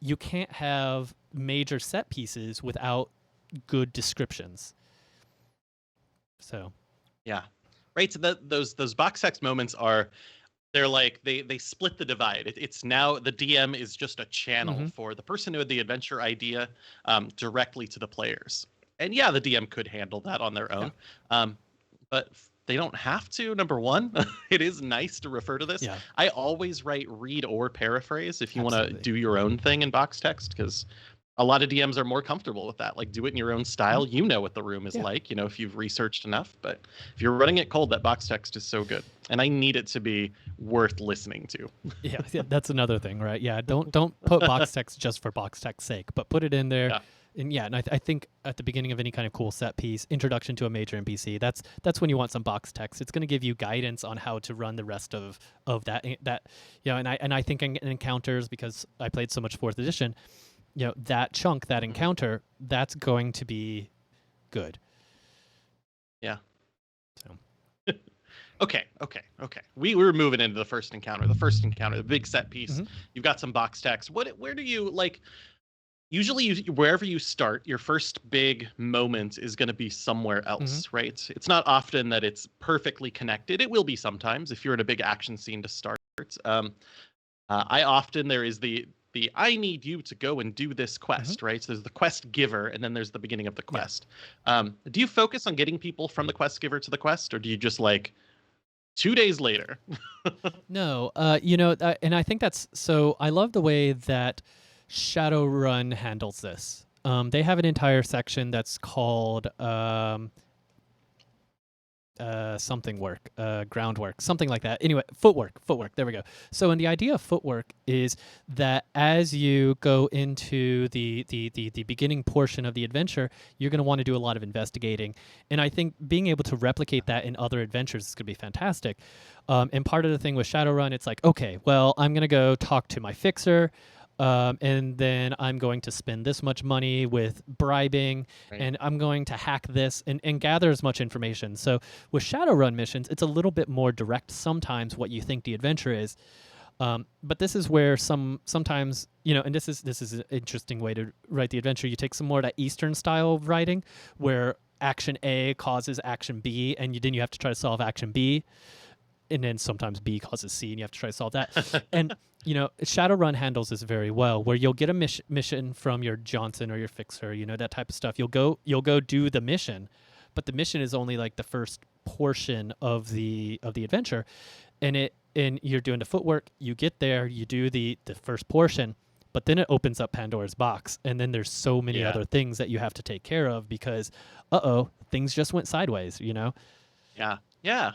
you can't have major set pieces without good descriptions. So, yeah. Right, so those box text moments they're like they split the divide. It's now the DM is just a channel for the person who had the adventure idea directly to the players. And yeah, the DM could handle that on their own, but they don't have to. Number one, it is nice to refer to this. Yeah. I always write read or paraphrase if you want to do your own thing in box text, because a lot of DMs are more comfortable with that. Like, do it in your own style. You know what the room is like, you know, if you've researched enough. But if you're running it cold, that box text is so good. And I need it to be worth listening to. yeah, that's another thing, right? Yeah, don't put box text just for box text's sake, but put it in there. Yeah. And I think at the beginning of any kind of cool set piece, introduction to a major NPC, that's when you want some box text. It's going to give you guidance on how to run the rest of that. You know, and I think in encounters, because I played so much 4th edition, you know, that chunk, that encounter, that's going to be good. Yeah. So. Okay. We were moving into the first encounter, the big set piece. You've got some box text. Where do you like? Usually, wherever you start, your first big moment is going to be somewhere else, right? It's not often that it's perfectly connected. It will be sometimes if you're in a big action scene to start. There is the I need you to go and do this quest, right? So there's the quest giver, and then there's the beginning of the quest. Do you focus on getting people from the quest giver to the quest, or do you just like 2 days later? No, you know, and I think that's so. I love the way that Shadowrun handles this. They have an entire section that's called something work, groundwork, something like that. Anyway, footwork. There we go. So, and the idea of footwork is that as you go into the beginning portion of the adventure, you're going to want to do a lot of investigating. And I think being able to replicate that in other adventures is going to be fantastic. And part of the thing with Shadowrun, it's like, okay, well, I'm going to go talk to my fixer. And then I'm going to spend this much money with bribing, and I'm going to hack this and gather as much information. So with Shadowrun missions, it's a little bit more direct sometimes what you think the adventure is. But this is where sometimes, you know, and this is an interesting way to write the adventure. You take some more of that Eastern style of writing where action A causes action B, and then you have to try to solve action B, and then sometimes B causes C, and you have to try to solve that. And Shadowrun handles this very well, where you'll get a mission from your Johnson or your Fixer, that type of stuff. You'll go do the mission, but the mission is only like the first portion of the adventure, and you're doing the footwork. You get there, you do the first portion, but then it opens up Pandora's box, and then there's so many other things that you have to take care of because, things just went sideways. Yeah.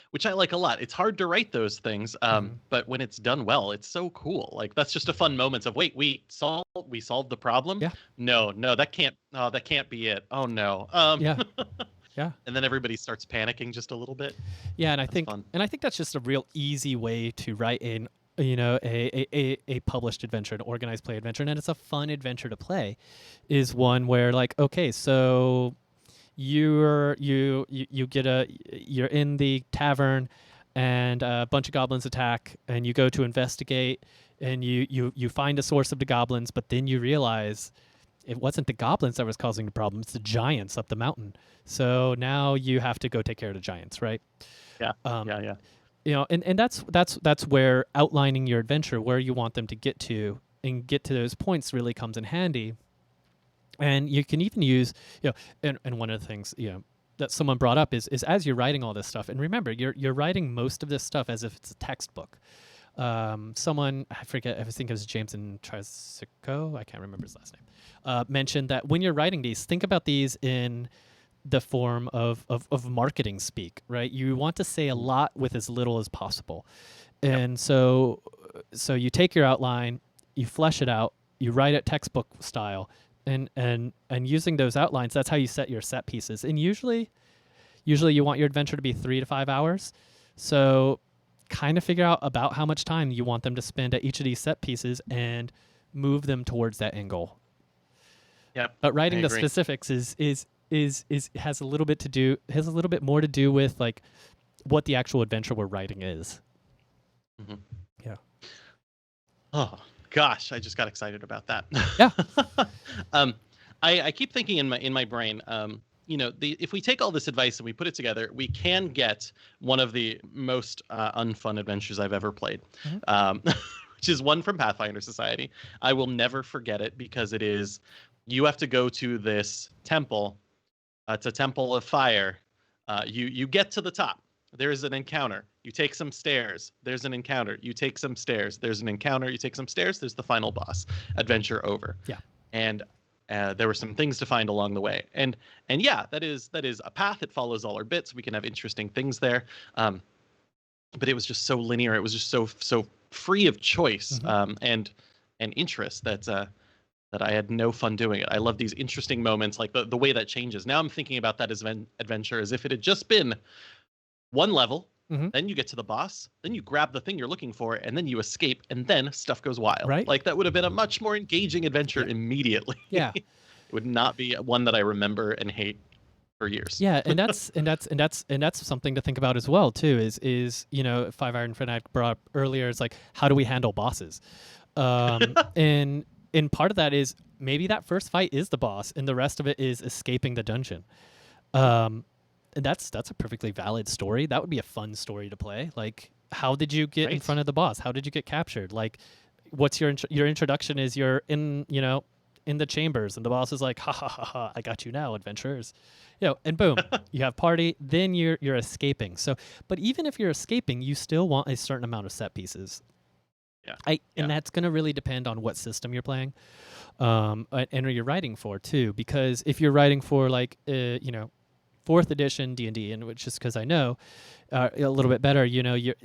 Which I like a lot. It's hard to write those things, but when it's done well, it's so cool. Like that's just a fun moment of wait, we solved the problem. Yeah. No, that can't be it. Oh no. Yeah. Yeah. And then everybody starts panicking just a little bit. Yeah, and I think that's just a real easy way to write in a published adventure, an organized play adventure, and it's a fun adventure to play. Is one where like, okay, so you're in the tavern and a bunch of goblins attack, and you go to investigate, and you find a source of the goblins, but then you realize it wasn't the goblins that was causing the problem, it's the giants up the mountain. So now you have to go take care of the giants, right? Yeah. And that's where outlining your adventure, where you want them to get to, and get to those points really comes in handy. And you can even use, and one of the things, that someone brought up is as you're writing all this stuff, and remember, you're writing most of this stuff as if it's a textbook. Someone, I forget, I think it was James and Trisico, I can't remember his last name, mentioned that when you're writing these, think about these in the form of marketing speak, right? You want to say a lot with as little as possible. And so you take your outline, you flesh it out, you write it textbook style, and using those outlines, that's how you set your set pieces. And usually you want your adventure to be 3 to 5 hours. So kind of figure out about how much time you want them to spend at each of these set pieces and move them towards that end goal. Yeah. But writing the specifics has a little bit more to do with like what the actual adventure we're writing is. Mm-hmm. Yeah. Oh gosh, I just got excited about that. Yeah. I keep thinking in my brain, if we take all this advice and we put it together, we can get one of the most unfun adventures I've ever played, which is one from Pathfinder Society. I will never forget it because you have to go to this temple. It's a temple of fire. You get to the top. There is an encounter. You take some stairs. There's an encounter. You take some stairs. There's an encounter. You take some stairs. There's the final boss. Adventure over. Yeah. And there were some things to find along the way. And yeah, that is a path. It follows all our bits. We can have interesting things there. But it was just so linear. It was just so free of choice and interest that I had no fun doing it. I love these interesting moments, like the way that changes. Now I'm thinking about that as an adventure as if it had just been one level, then you get to the boss, then you grab the thing you're looking for, and then you escape, and then stuff goes wild. Right. Like that would have been a much more engaging adventure immediately. Yeah. It would not be one that I remember and hate for years. Yeah, and that's something to think about as well too. Is Five Iron Fanatic brought up earlier. It's like, how do we handle bosses? And part of that is maybe that first fight is the boss, and the rest of it is escaping the dungeon. And that's a perfectly valid story. That would be a fun story to play. Like, how did you get in front of the boss? How did you get captured? Like, what's your introduction? Is you're in the chambers, and the boss is like, ha ha ha ha, I got you now, adventurers. And boom, you have party. Then you're escaping. So, but even if you're escaping, you still want a certain amount of set pieces. Yeah. And that's going to really depend on what system you're playing, and you're writing for too. Because if you're writing for like 4th edition D&D, and which is because I know a little bit better,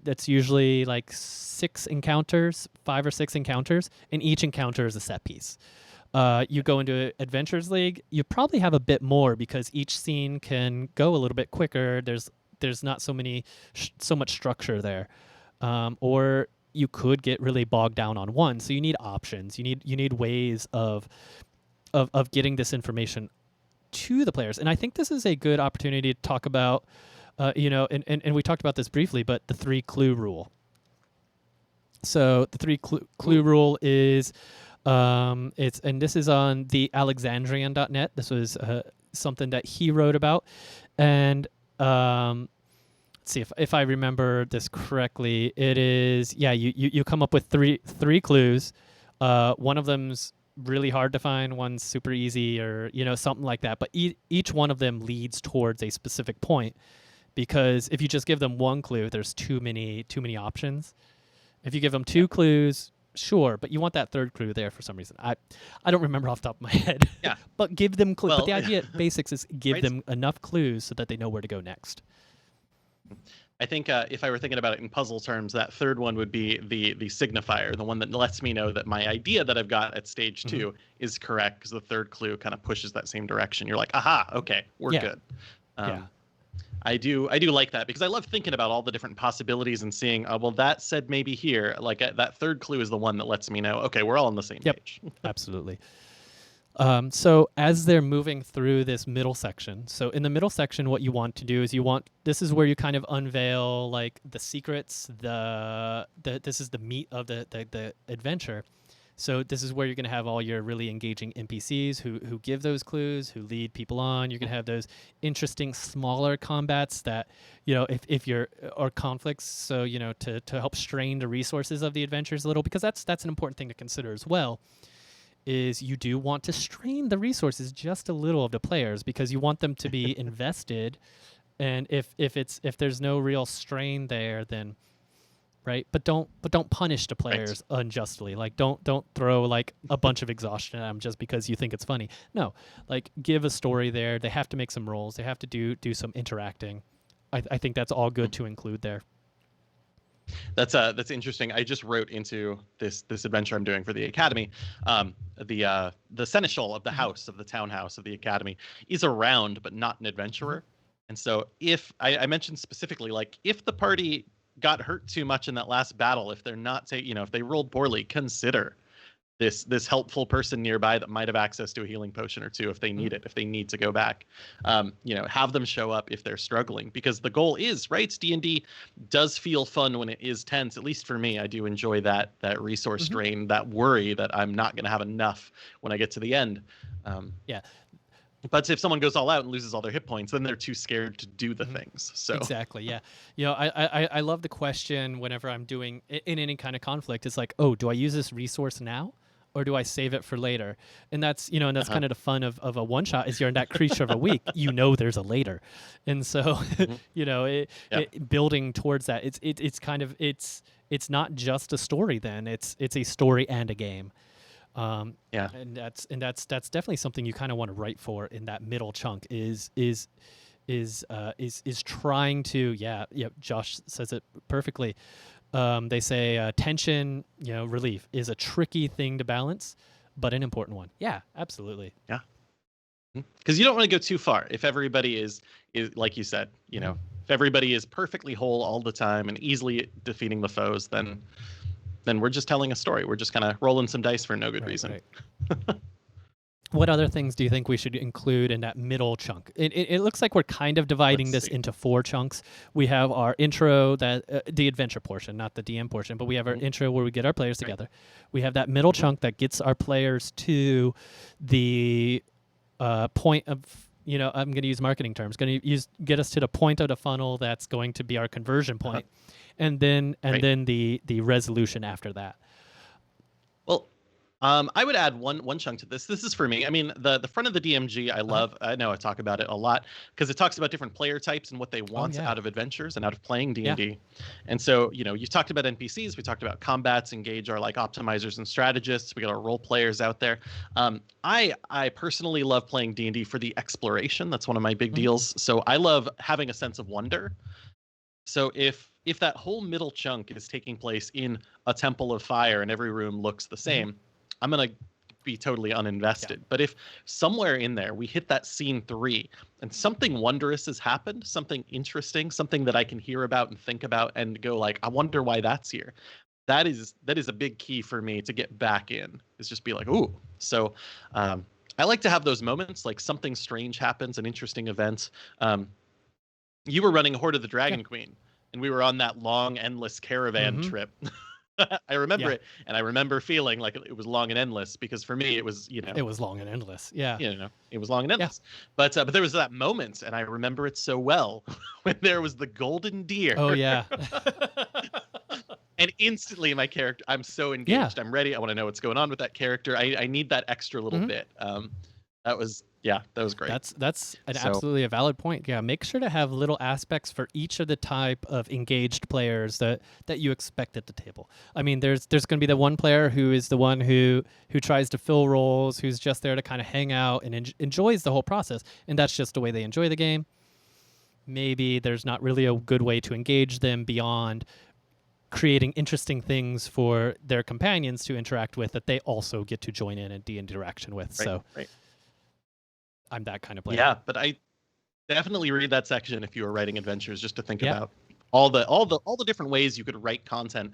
that's usually like 5 or 6 encounters, and each encounter is a set piece. You go into Adventures League, you probably have a bit more because each scene can go a little bit quicker. There's not so much structure there, or you could get really bogged down on one. So you need options. You need ways of getting this information to the players. And I think this is a good opportunity to talk about, and we talked about this briefly, but the 3 clue rule. So the 3 clue rule is, and this is on the Alexandrian.net. This was something that he wrote about, and let's see if I remember this correctly. It is you come up with three clues. One of them's really hard to find, one's super easy, or something like that. But each one of them leads towards a specific point, because if you just give them one clue, there's too many options. If you give them two clues, sure, but you want that third clue there for some reason. I don't remember off the top of my head. Yeah. But give them clues. Well, but the idea basics is give right? them enough clues so that they know where to go next. I think if I were thinking about it in puzzle terms, that third one would be the signifier, the one that lets me know that my idea that I've got at stage 2 is correct, because the third clue kind of pushes that same direction. You're like, aha, okay, we're good. I do like that, because I love thinking about all the different possibilities and seeing, well, that said maybe here. Like that third clue is the one that lets me know, okay, we're all on the same page. Absolutely. So as they're moving through this middle section, so in the middle section, what you want to do is this is where you kind of unveil like the secrets, this is the meat of the adventure. So this is where you're going to have all your really engaging NPCs who give those clues, who lead people on. You're going to have those interesting smaller combats that, if you're, or conflicts. So, to help strain the resources of the adventures a little, because that's an important thing to consider as well, is you do want to strain the resources just a little of the players, because you want them to be invested. And if there's no real strain there, then right, but don't punish the players unjustly. Like don't throw like a bunch of exhaustion at them just because you think it's funny. No, like give a story there. They have to make some rolls. They have to do some interacting. I think that's all good to include there. That's interesting. I just wrote into this adventure I'm doing for the academy. The seneschal of the house, of the townhouse of the academy, is around but not an adventurer. And so if I mentioned specifically, like if the party got hurt too much in that last battle, if they're not if they rolled poorly, consider this helpful person nearby that might have access to a healing potion or two if they need it, if they need to go back. Have them show up if they're struggling, because the goal is, right, D&D does feel fun when it is tense. At least for me, I do enjoy that resource strain, that worry that I'm not going to have enough when I get to the end. But if someone goes all out and loses all their hit points, then they're too scared to do the things. So exactly, yeah. I love the question whenever I'm doing in any kind of conflict. It's like, oh, do I use this resource now, or do I save it for later? And that's kind of the fun of a one shot, is you're in that creature of a week. There's a later, and so building towards that. It's not just a story. Then it's a story and a game. And that's definitely something you kind of want to write for in that middle chunk is trying to Josh says it perfectly. They say tension, relief is a tricky thing to balance, but an important one. Yeah, absolutely. Yeah, because you don't want to go too far. If everybody is like you said, if everybody is perfectly whole all the time and easily defeating the foes, then we're just telling a story. We're just kind of rolling some dice for no good reason. Right. What other things do you think we should include in that middle chunk? It looks like we're kind of dividing this into 4 chunks. We have our intro, that the adventure portion, not the DM portion, but we have our intro where we get our players together. We have that middle chunk that gets our players to the point of, I'm going to use marketing terms, get us to the point of the funnel that's going to be our conversion point. And then the resolution after that. Well, I would add one chunk to this. This is for me. I mean, the front of the DMG, I love. I know I talk about it a lot because it talks about different player types and what they want out of adventures and out of playing D&D. Yeah. And so, you talked about NPCs. We talked about combats, engage our like optimizers and strategists. We got our role players out there. I personally love playing D&D for the exploration. That's one of my big deals. So I love having a sense of wonder. So if that whole middle chunk is taking place in a temple of fire and every room looks the same, I'm going to be totally uninvested. But if somewhere in there we hit that scene 3 and something wondrous has happened, something interesting, something that I can hear about and think about and go like, I wonder why that's here. That is a big key for me to get back in, is just be like, ooh. So I like to have those moments, like something strange happens, an interesting event. You were running Horde of the Dragon Queen, and we were on that long, endless caravan trip. I remember Yeah. it, and I remember feeling like it was long and endless because for me it was, It was long and endless. Yeah. it was long and Yeah. endless. But there was that moment, and I remember it so well when there was the golden deer, Oh yeah. and instantly I'm so Yeah. engaged. I'm ready. I want to know what's going on with that character. I need that extra little Mhm. bit. That was great. That's an So absolutely a valid point. Yeah, make sure to have little aspects for each of the type of engaged players that you expect at the table. I mean, there's going to be the one player who is the one who tries to fill roles, who's just there to kind of hang out and enjoys the whole process, and that's just the way they enjoy the game. Maybe there's not really a good way to engage them beyond creating interesting things for their companions to interact with that they also get to join in and be interaction with. right, So right. I'm that kind of player. Yeah, but I definitely read that section if you were writing adventures, just to think Yeah. about all the different ways you could write content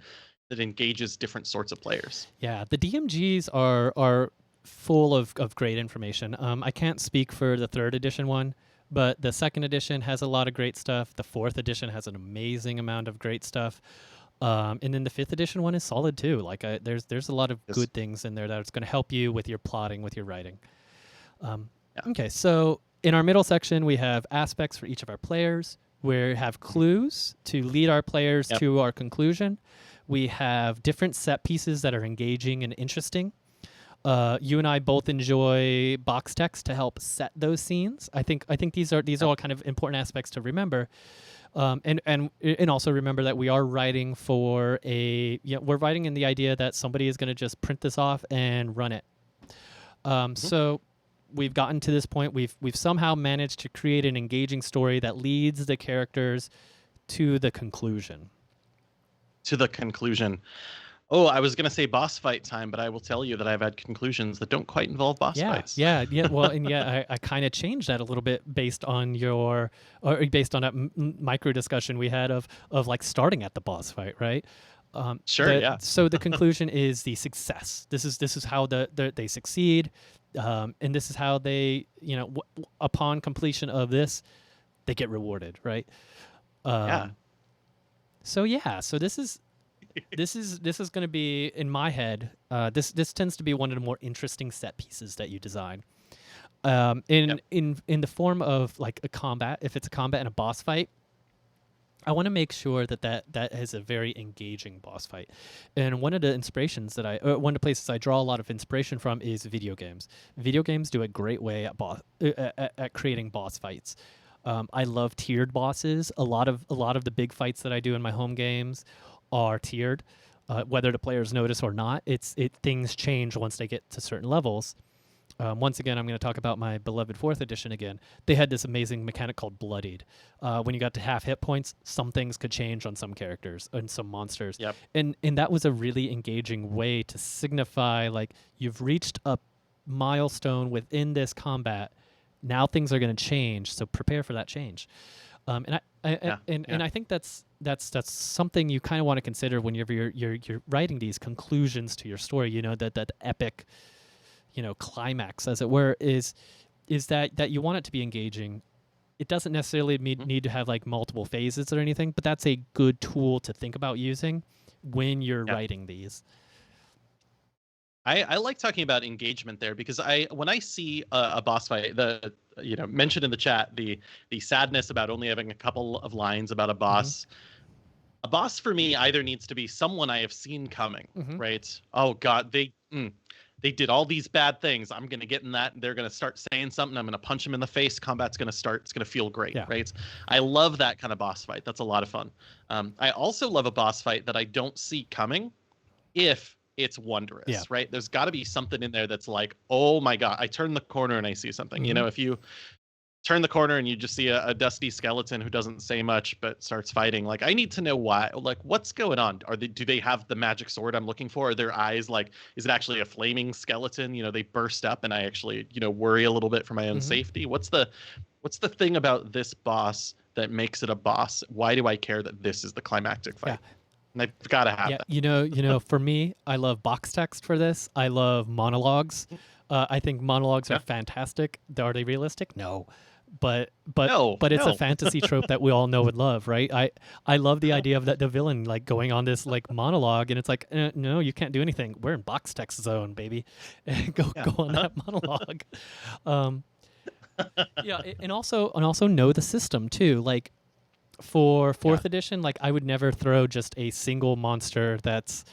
that engages different sorts of players. Yeah, the DMGs are full of great information. I can't speak for the third edition one, but the second edition has a lot of great stuff. The fourth edition has an amazing amount of great stuff. And then the fifth edition one is solid too. Like there's a lot of Yes. good things in there that's going to help you with your plotting, with your writing. Yeah. Okay, so in our middle section, we have aspects for each of our players. We have clues to lead our players Yep. to our conclusion. We have different set pieces that are engaging and interesting. You and I both enjoy box text to help set those scenes. I think these are all kind of important aspects to remember. And also remember that we are writing for we're writing in the idea that somebody is going to just print this off and run it. So we've gotten to this point. We've somehow managed to create an engaging story that leads the characters to the conclusion. To the conclusion. Oh, I was going to say boss fight time, but I will tell you that I've had conclusions that don't quite involve boss fights. Yeah. Well, and I kind of changed that a little bit based on based on that micro discussion we had of like starting at the boss fight, right? Sure. Yeah. So the conclusion is the success. This is how they succeed, and this is how they upon completion of this, they get rewarded, right? Yeah. So this is this is going to be in my head. This tends to be one of the more interesting set pieces that you design. In the form of like a combat, if it's a combat and a boss fight, I want to make sure that is a very engaging boss fight. And one of the inspirations one of the places I draw a lot of inspiration from is video games. Video games do a great way at creating boss fights. I love tiered bosses. A lot of the big fights that I do in my home games are tiered. Whether the players notice or not, things change once they get to certain levels. Once again, I'm going to talk about my beloved 4th edition again. They had this amazing mechanic called Bloodied. When you got to half hit points, some things could change on some characters and some monsters. Yep. And that was a really engaging way to signify like you've reached a milestone within this combat. Now things are going to change, so prepare for that change. And I think that's something you kind of want to consider whenever you're writing these conclusions to your story. That epic, climax, as it were, is that you want it to be engaging. It doesn't necessarily need to have like multiple phases or anything, but that's a good tool to think about using when you're writing these. I like talking about engagement there because when I see a boss fight, mentioned in the chat the sadness about only having a couple of lines about a boss. Mm-hmm. A boss for me either needs to be someone I have seen coming, right? Oh God, they did all these bad things. I'm gonna get in that. They're gonna start saying something. I'm gonna punch them in the face. Combat's gonna start. It's gonna feel great, right? I love that kind of boss fight. That's a lot of fun. I also love a boss fight that I don't see coming, if it's wondrous, right? There's got to be something in there that's like, oh my God, I turn the corner and I see something. If you turn the corner and you just see a dusty skeleton who doesn't say much but starts fighting, like, I need to know why. Like, what's going on? Do they have the magic sword I'm looking for? Are their eyes like, is it actually a flaming skeleton? They burst up and I actually, worry a little bit for my own safety. What's the thing about this boss that makes it a boss? Why do I care that this is the climactic fight? And I've got to have that. For me, I love box text for this. I love monologues. I think monologues are fantastic. Are they realistic? No. No, but it's a no. fantasy trope that we all know and love, right? I love the idea of the villain like going on this like monologue, and it's like, no, you can't do anything. We're in box text zone, baby. Go Yeah. go on that monologue. Um, yeah, and also know the system too. Like for Yeah. fourth edition, like I would never throw just a single monster that's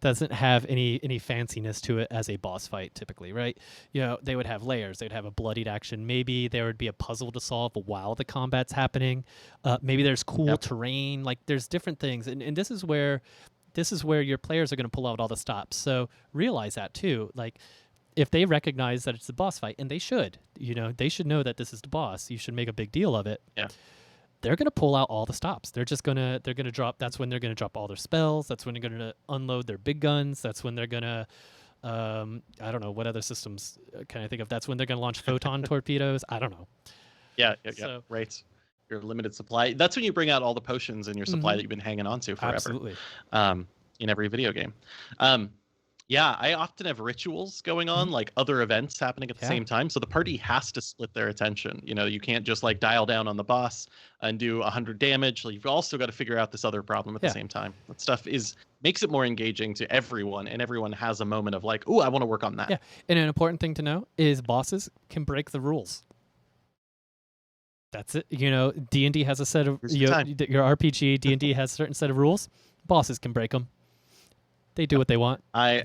doesn't have any fanciness to it as a boss fight typically, right? You know, they would have layers, they'd have a bloodied action, maybe there would be a puzzle to solve while the combat's happening, maybe there's cool terrain, like there's different things, and this is where your players are going to pull out all the stops. So realize that too, like if they recognize that it's a boss fight, and they should, you know, they should know that this is the boss, you should make a big deal of it. Yeah. They're gonna pull out all the stops. They're gonna drop. That's when they're gonna drop all their spells. That's when they're gonna unload their big guns. That's when they're gonna, I don't know what other systems can I think of. That's when they're gonna launch photon torpedoes. I don't know. Yeah. Right. Your limited supply. That's when you bring out all the potions in your supply that you've been hanging on to forever. Absolutely. In every video game. Yeah, I often have rituals going on, like other events happening at the same time. So the party has to split their attention. You know, you can't just like dial down on the boss and do 100 damage. Like, you've also got to figure out this other problem at the same time. That stuff makes it more engaging to everyone, and everyone has a moment of like, oh, I want to work on that. Yeah, and an important thing to know is bosses can break the rules. That's it. You know, D&D has a set of your RPG. D&D has a certain set of rules. Bosses can break them. They do what they want. I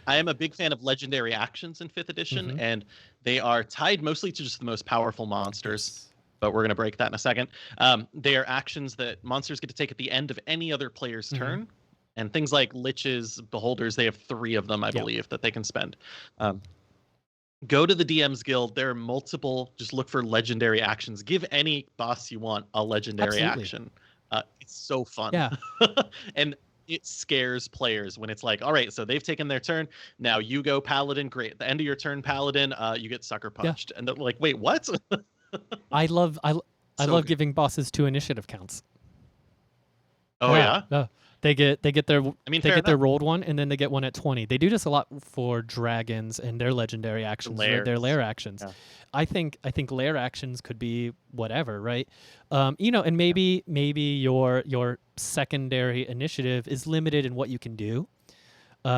am a big fan of legendary actions in 5th edition, and they are tied mostly to just the most powerful monsters. But we're going to break that in a second. They are actions that monsters get to take at the end of any other player's turn. And things like liches, beholders, they have 3 of them, I believe, that they can spend. Go to the DM's Guild. There are multiple. Just look for legendary actions. Give any boss you want a legendary action. It's so fun. Yeah. And it scares players when it's like, all right, so they've taken their turn. Now you go Paladin. Great. At the end of your turn, Paladin, you get sucker punched. And they're like, wait, what? I love giving bosses 2 initiative counts. Oh yeah. No. They get their rolled one, and then they get one at 20. They do this a lot for dragons and their legendary actions, their lair actions. Yeah. I think lair actions could be whatever, right? You know, and maybe your secondary initiative is limited in what you can do.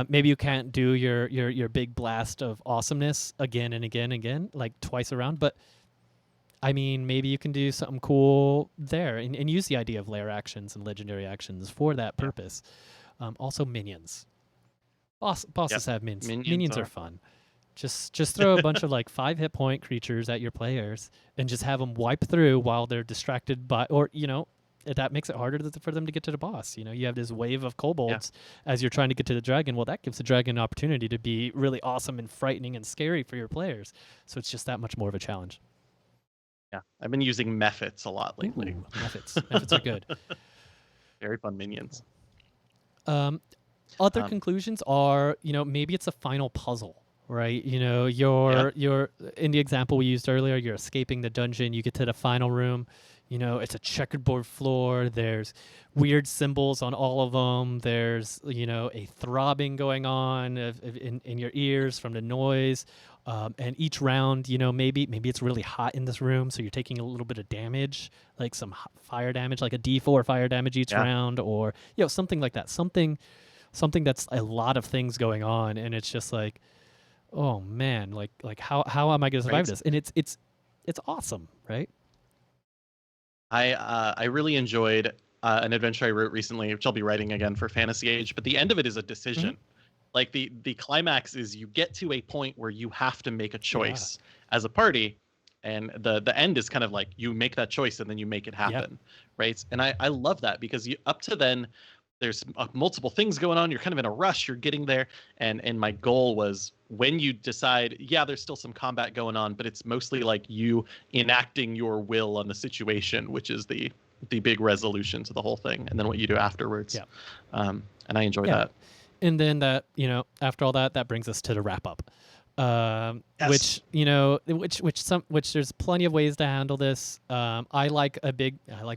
Maybe you can't do your big blast of awesomeness again and again and again, like twice around, but I mean, maybe you can do something cool there and use the idea of lair actions and legendary actions for that purpose. Also, minions. Bosses have minions. Minions are fun. Just throw a bunch of like 5 hit point creatures at your players and just have them wipe through while they're distracted by, or, you know, that makes it harder for them to get to the boss. You know, you have this wave of kobolds as you're trying to get to the dragon. Well, that gives the dragon an opportunity to be really awesome and frightening and scary for your players. So it's just that much more of a challenge. Yeah, I've been using Mephits a lot lately. Ooh, Mephits are good. Very fun minions. Other conclusions are, you know, maybe it's a final puzzle, right? You know, you're in the example we used earlier, you're escaping the dungeon, you get to the final room, you know, it's a checkerboard floor, there's weird symbols on all of them, there's, you know, a throbbing going on in your ears from the noise. And each round, you know, maybe it's really hot in this room, so you're taking a little bit of damage, like some fire damage, like a D4 fire damage each round, or, you know, something like that. Something that's a lot of things going on, and it's just like, oh man, like how am I going to survive this? And it's awesome, right? I really enjoyed an adventure I wrote recently, which I'll be writing again for Fantasy Age, but the end of it is a decision. Like the climax is you get to a point where you have to make a choice as a party, and the end is kind of like you make that choice and then you make it happen, right? And I love that because up to then there's multiple things going on. You're kind of in a rush. You're getting there, and my goal was when you decide, there's still some combat going on, but it's mostly like you enacting your will on the situation, which is the big resolution to the whole thing, and then what you do afterwards. And I enjoy that. And then that, you know, after all that brings us to the wrap up, which, you know, which there's plenty of ways to handle this. I like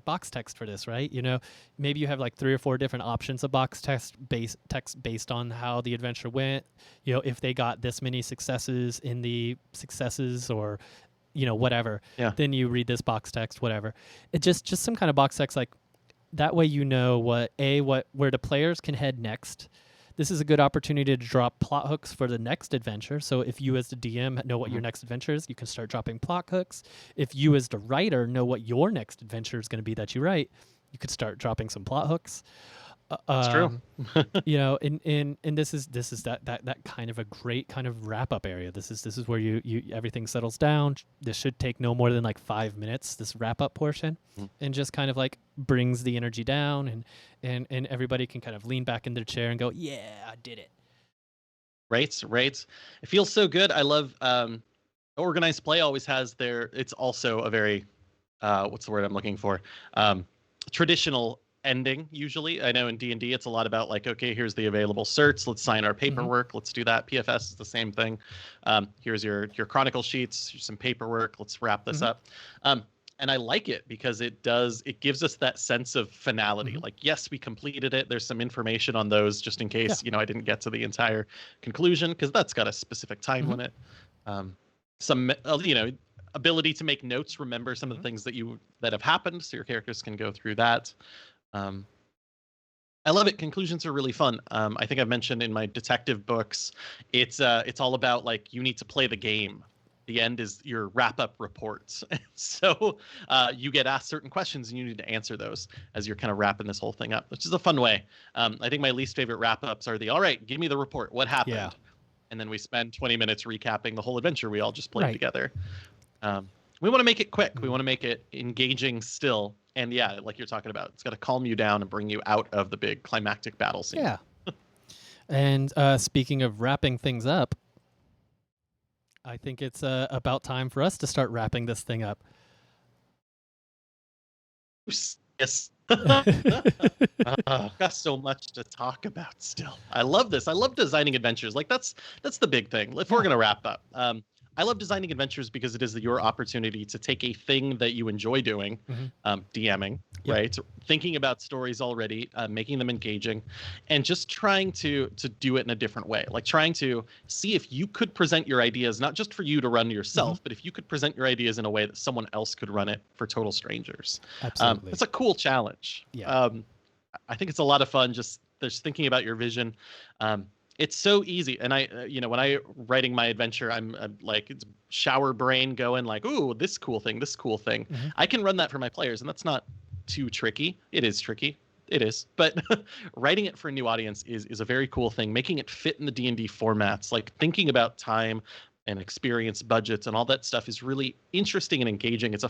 box text for this, right? You know, maybe you have like 3 or 4 different options of box text based on how the adventure went. You know, if they got this many successes in the successes, or whatever. Yeah. Then you read this box text, whatever. It just some kind of box text, like that way you know where the players can head next. This is a good opportunity to drop plot hooks for the next adventure. So if you as the DM know what your next adventure is, you can start dropping plot hooks. If you as the writer know what your next adventure is going to be that you write, you could start dropping some plot hooks. It's true. And this is that kind of a great kind of wrap up area. This is where you everything settles down. This should take no more than like 5 minutes, this wrap up portion, and just kind of like brings the energy down, and everybody can kind of lean back in their chair and go, yeah, I did it. Right. It feels so good. I love organized play always has it's also a very what's the word I'm looking for? Traditional ending. Usually I know in D&D it's a lot about like, okay, here's the available certs, let's sign our paperwork, let's do that. PFS is the same thing. Here's your chronicle sheets, here's some paperwork, let's wrap this up. And I like it because it gives us that sense of finality. Like, yes, we completed it. There's some information on those just in case, I didn't get to the entire conclusion, because that's got a specific time limit. Some ability to make notes, remember some of the things that have happened, so your characters can go through that. I love it. Conclusions are really fun. I think I've mentioned in my detective books, it's all about like, you need to play the game. The end is your wrap-up reports. So you get asked certain questions and you need to answer those as you're kind of wrapping this whole thing up, which is a fun way. I think my least favorite wrap-ups are all right, give me the report. What happened? Yeah. And then we spend 20 minutes recapping the whole adventure we all just played together. We want to make it quick. We want to make it engaging still. And yeah, like you're talking about, it's got to calm you down and bring you out of the big climactic battle scene. Yeah. And speaking of wrapping things up, I think it's about time for us to start wrapping this thing up. Yes. Got so much to talk about still. I love this. I love designing adventures. Like that's the big thing. If we're going to wrap up, I love designing adventures because it is your opportunity to take a thing that you enjoy doing, DMing, right? Thinking about stories already, making them engaging, and just trying to do it in a different way. Like trying to see if you could present your ideas, not just for you to run yourself, but if you could present your ideas in a way that someone else could run it for total strangers. Absolutely. It's a cool challenge. Yeah. I think it's a lot of fun just thinking about your vision. It's so easy. And I, when I writing my adventure, I'm like, it's shower brain going like, ooh, this cool thing. I can run that for my players, and that's not too tricky. It is tricky. It is. But writing it for a new audience is a very cool thing. Making it fit in the D&D formats, like thinking about time and experience budgets and all that stuff is really interesting and engaging. It's a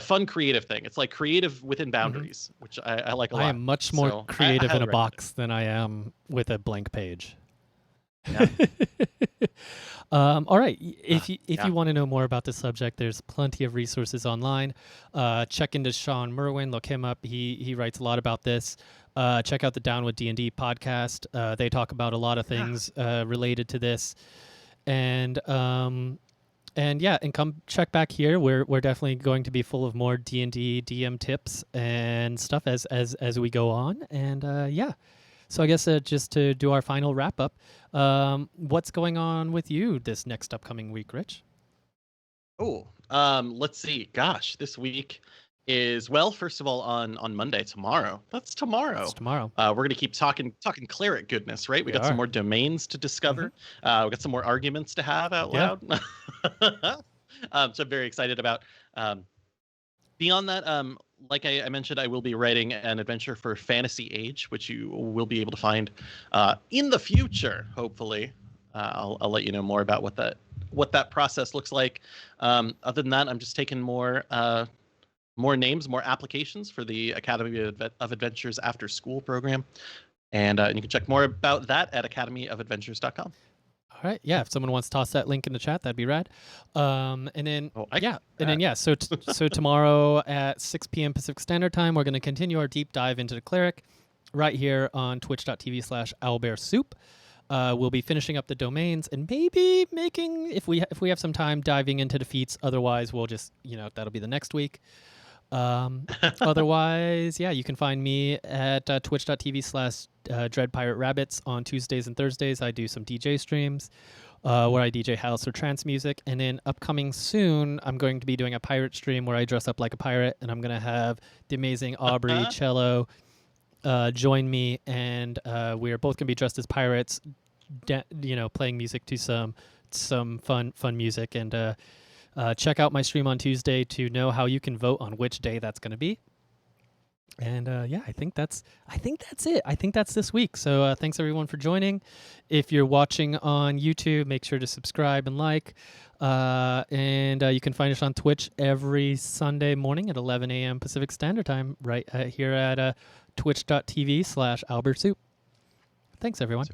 fun creative thing. It's like creative within boundaries, which I like a lot. I am much more creative in a box than I am with a blank page. Yeah. All right. If you want to know more about this subject, there's plenty of resources online. Check into Sean Merwin. Look him up. He writes a lot about this. Check out the Down with D&D podcast. They talk about a lot of things related to this. And come check back here. We're definitely going to be full of more D&D DM tips and stuff as we go on. And so I guess just to do our final wrap up, what's going on with you this next upcoming week, Rich? Oh, let's see. Gosh, this week is, well, first of all, on Monday, tomorrow. That's tomorrow. It's tomorrow. We're going to keep talking cleric goodness, right? We got some more domains to discover. We got some more arguments to have out loud. So I'm very excited about. Beyond that, like I mentioned, I will be writing an adventure for Fantasy Age, which you will be able to find in the future, hopefully. I'll let you know more about what that process looks like. Other than that, I'm just taking more names, more applications for the Academy of Adventures After School program. And you can check more about that at academyofadventures.com. All right. Yeah. If someone wants to toss that link in the chat, that'd be rad. So tomorrow at 6 p.m. Pacific Standard Time, we're going to continue our deep dive into the cleric right here on twitch.tv/Owlbear Soup. We'll be finishing up the domains and maybe making, if we have some time, diving into the feats. Otherwise, we'll just, that'll be the next week. Otherwise, you can find me at twitch.tv/DreadPirateRabbits on Tuesdays and Thursdays. I do some DJ streams. where I DJ house or trance music. And then upcoming soon, I'm going to be doing a pirate stream where I dress up like a pirate, and I'm going to have the amazing Aubrey Cello join me, and we're both going to be dressed as pirates, playing music to some fun music. And check out my stream on Tuesday to know how you can vote on which day that's going to be. And I think that's it. I think that's this week. So thanks everyone for joining. If you're watching on YouTube, make sure to subscribe and like. And you can find us on Twitch every Sunday morning at 11 a.m. Pacific Standard Time, right here at twitch.tv/Owlbear Soup. Thanks everyone.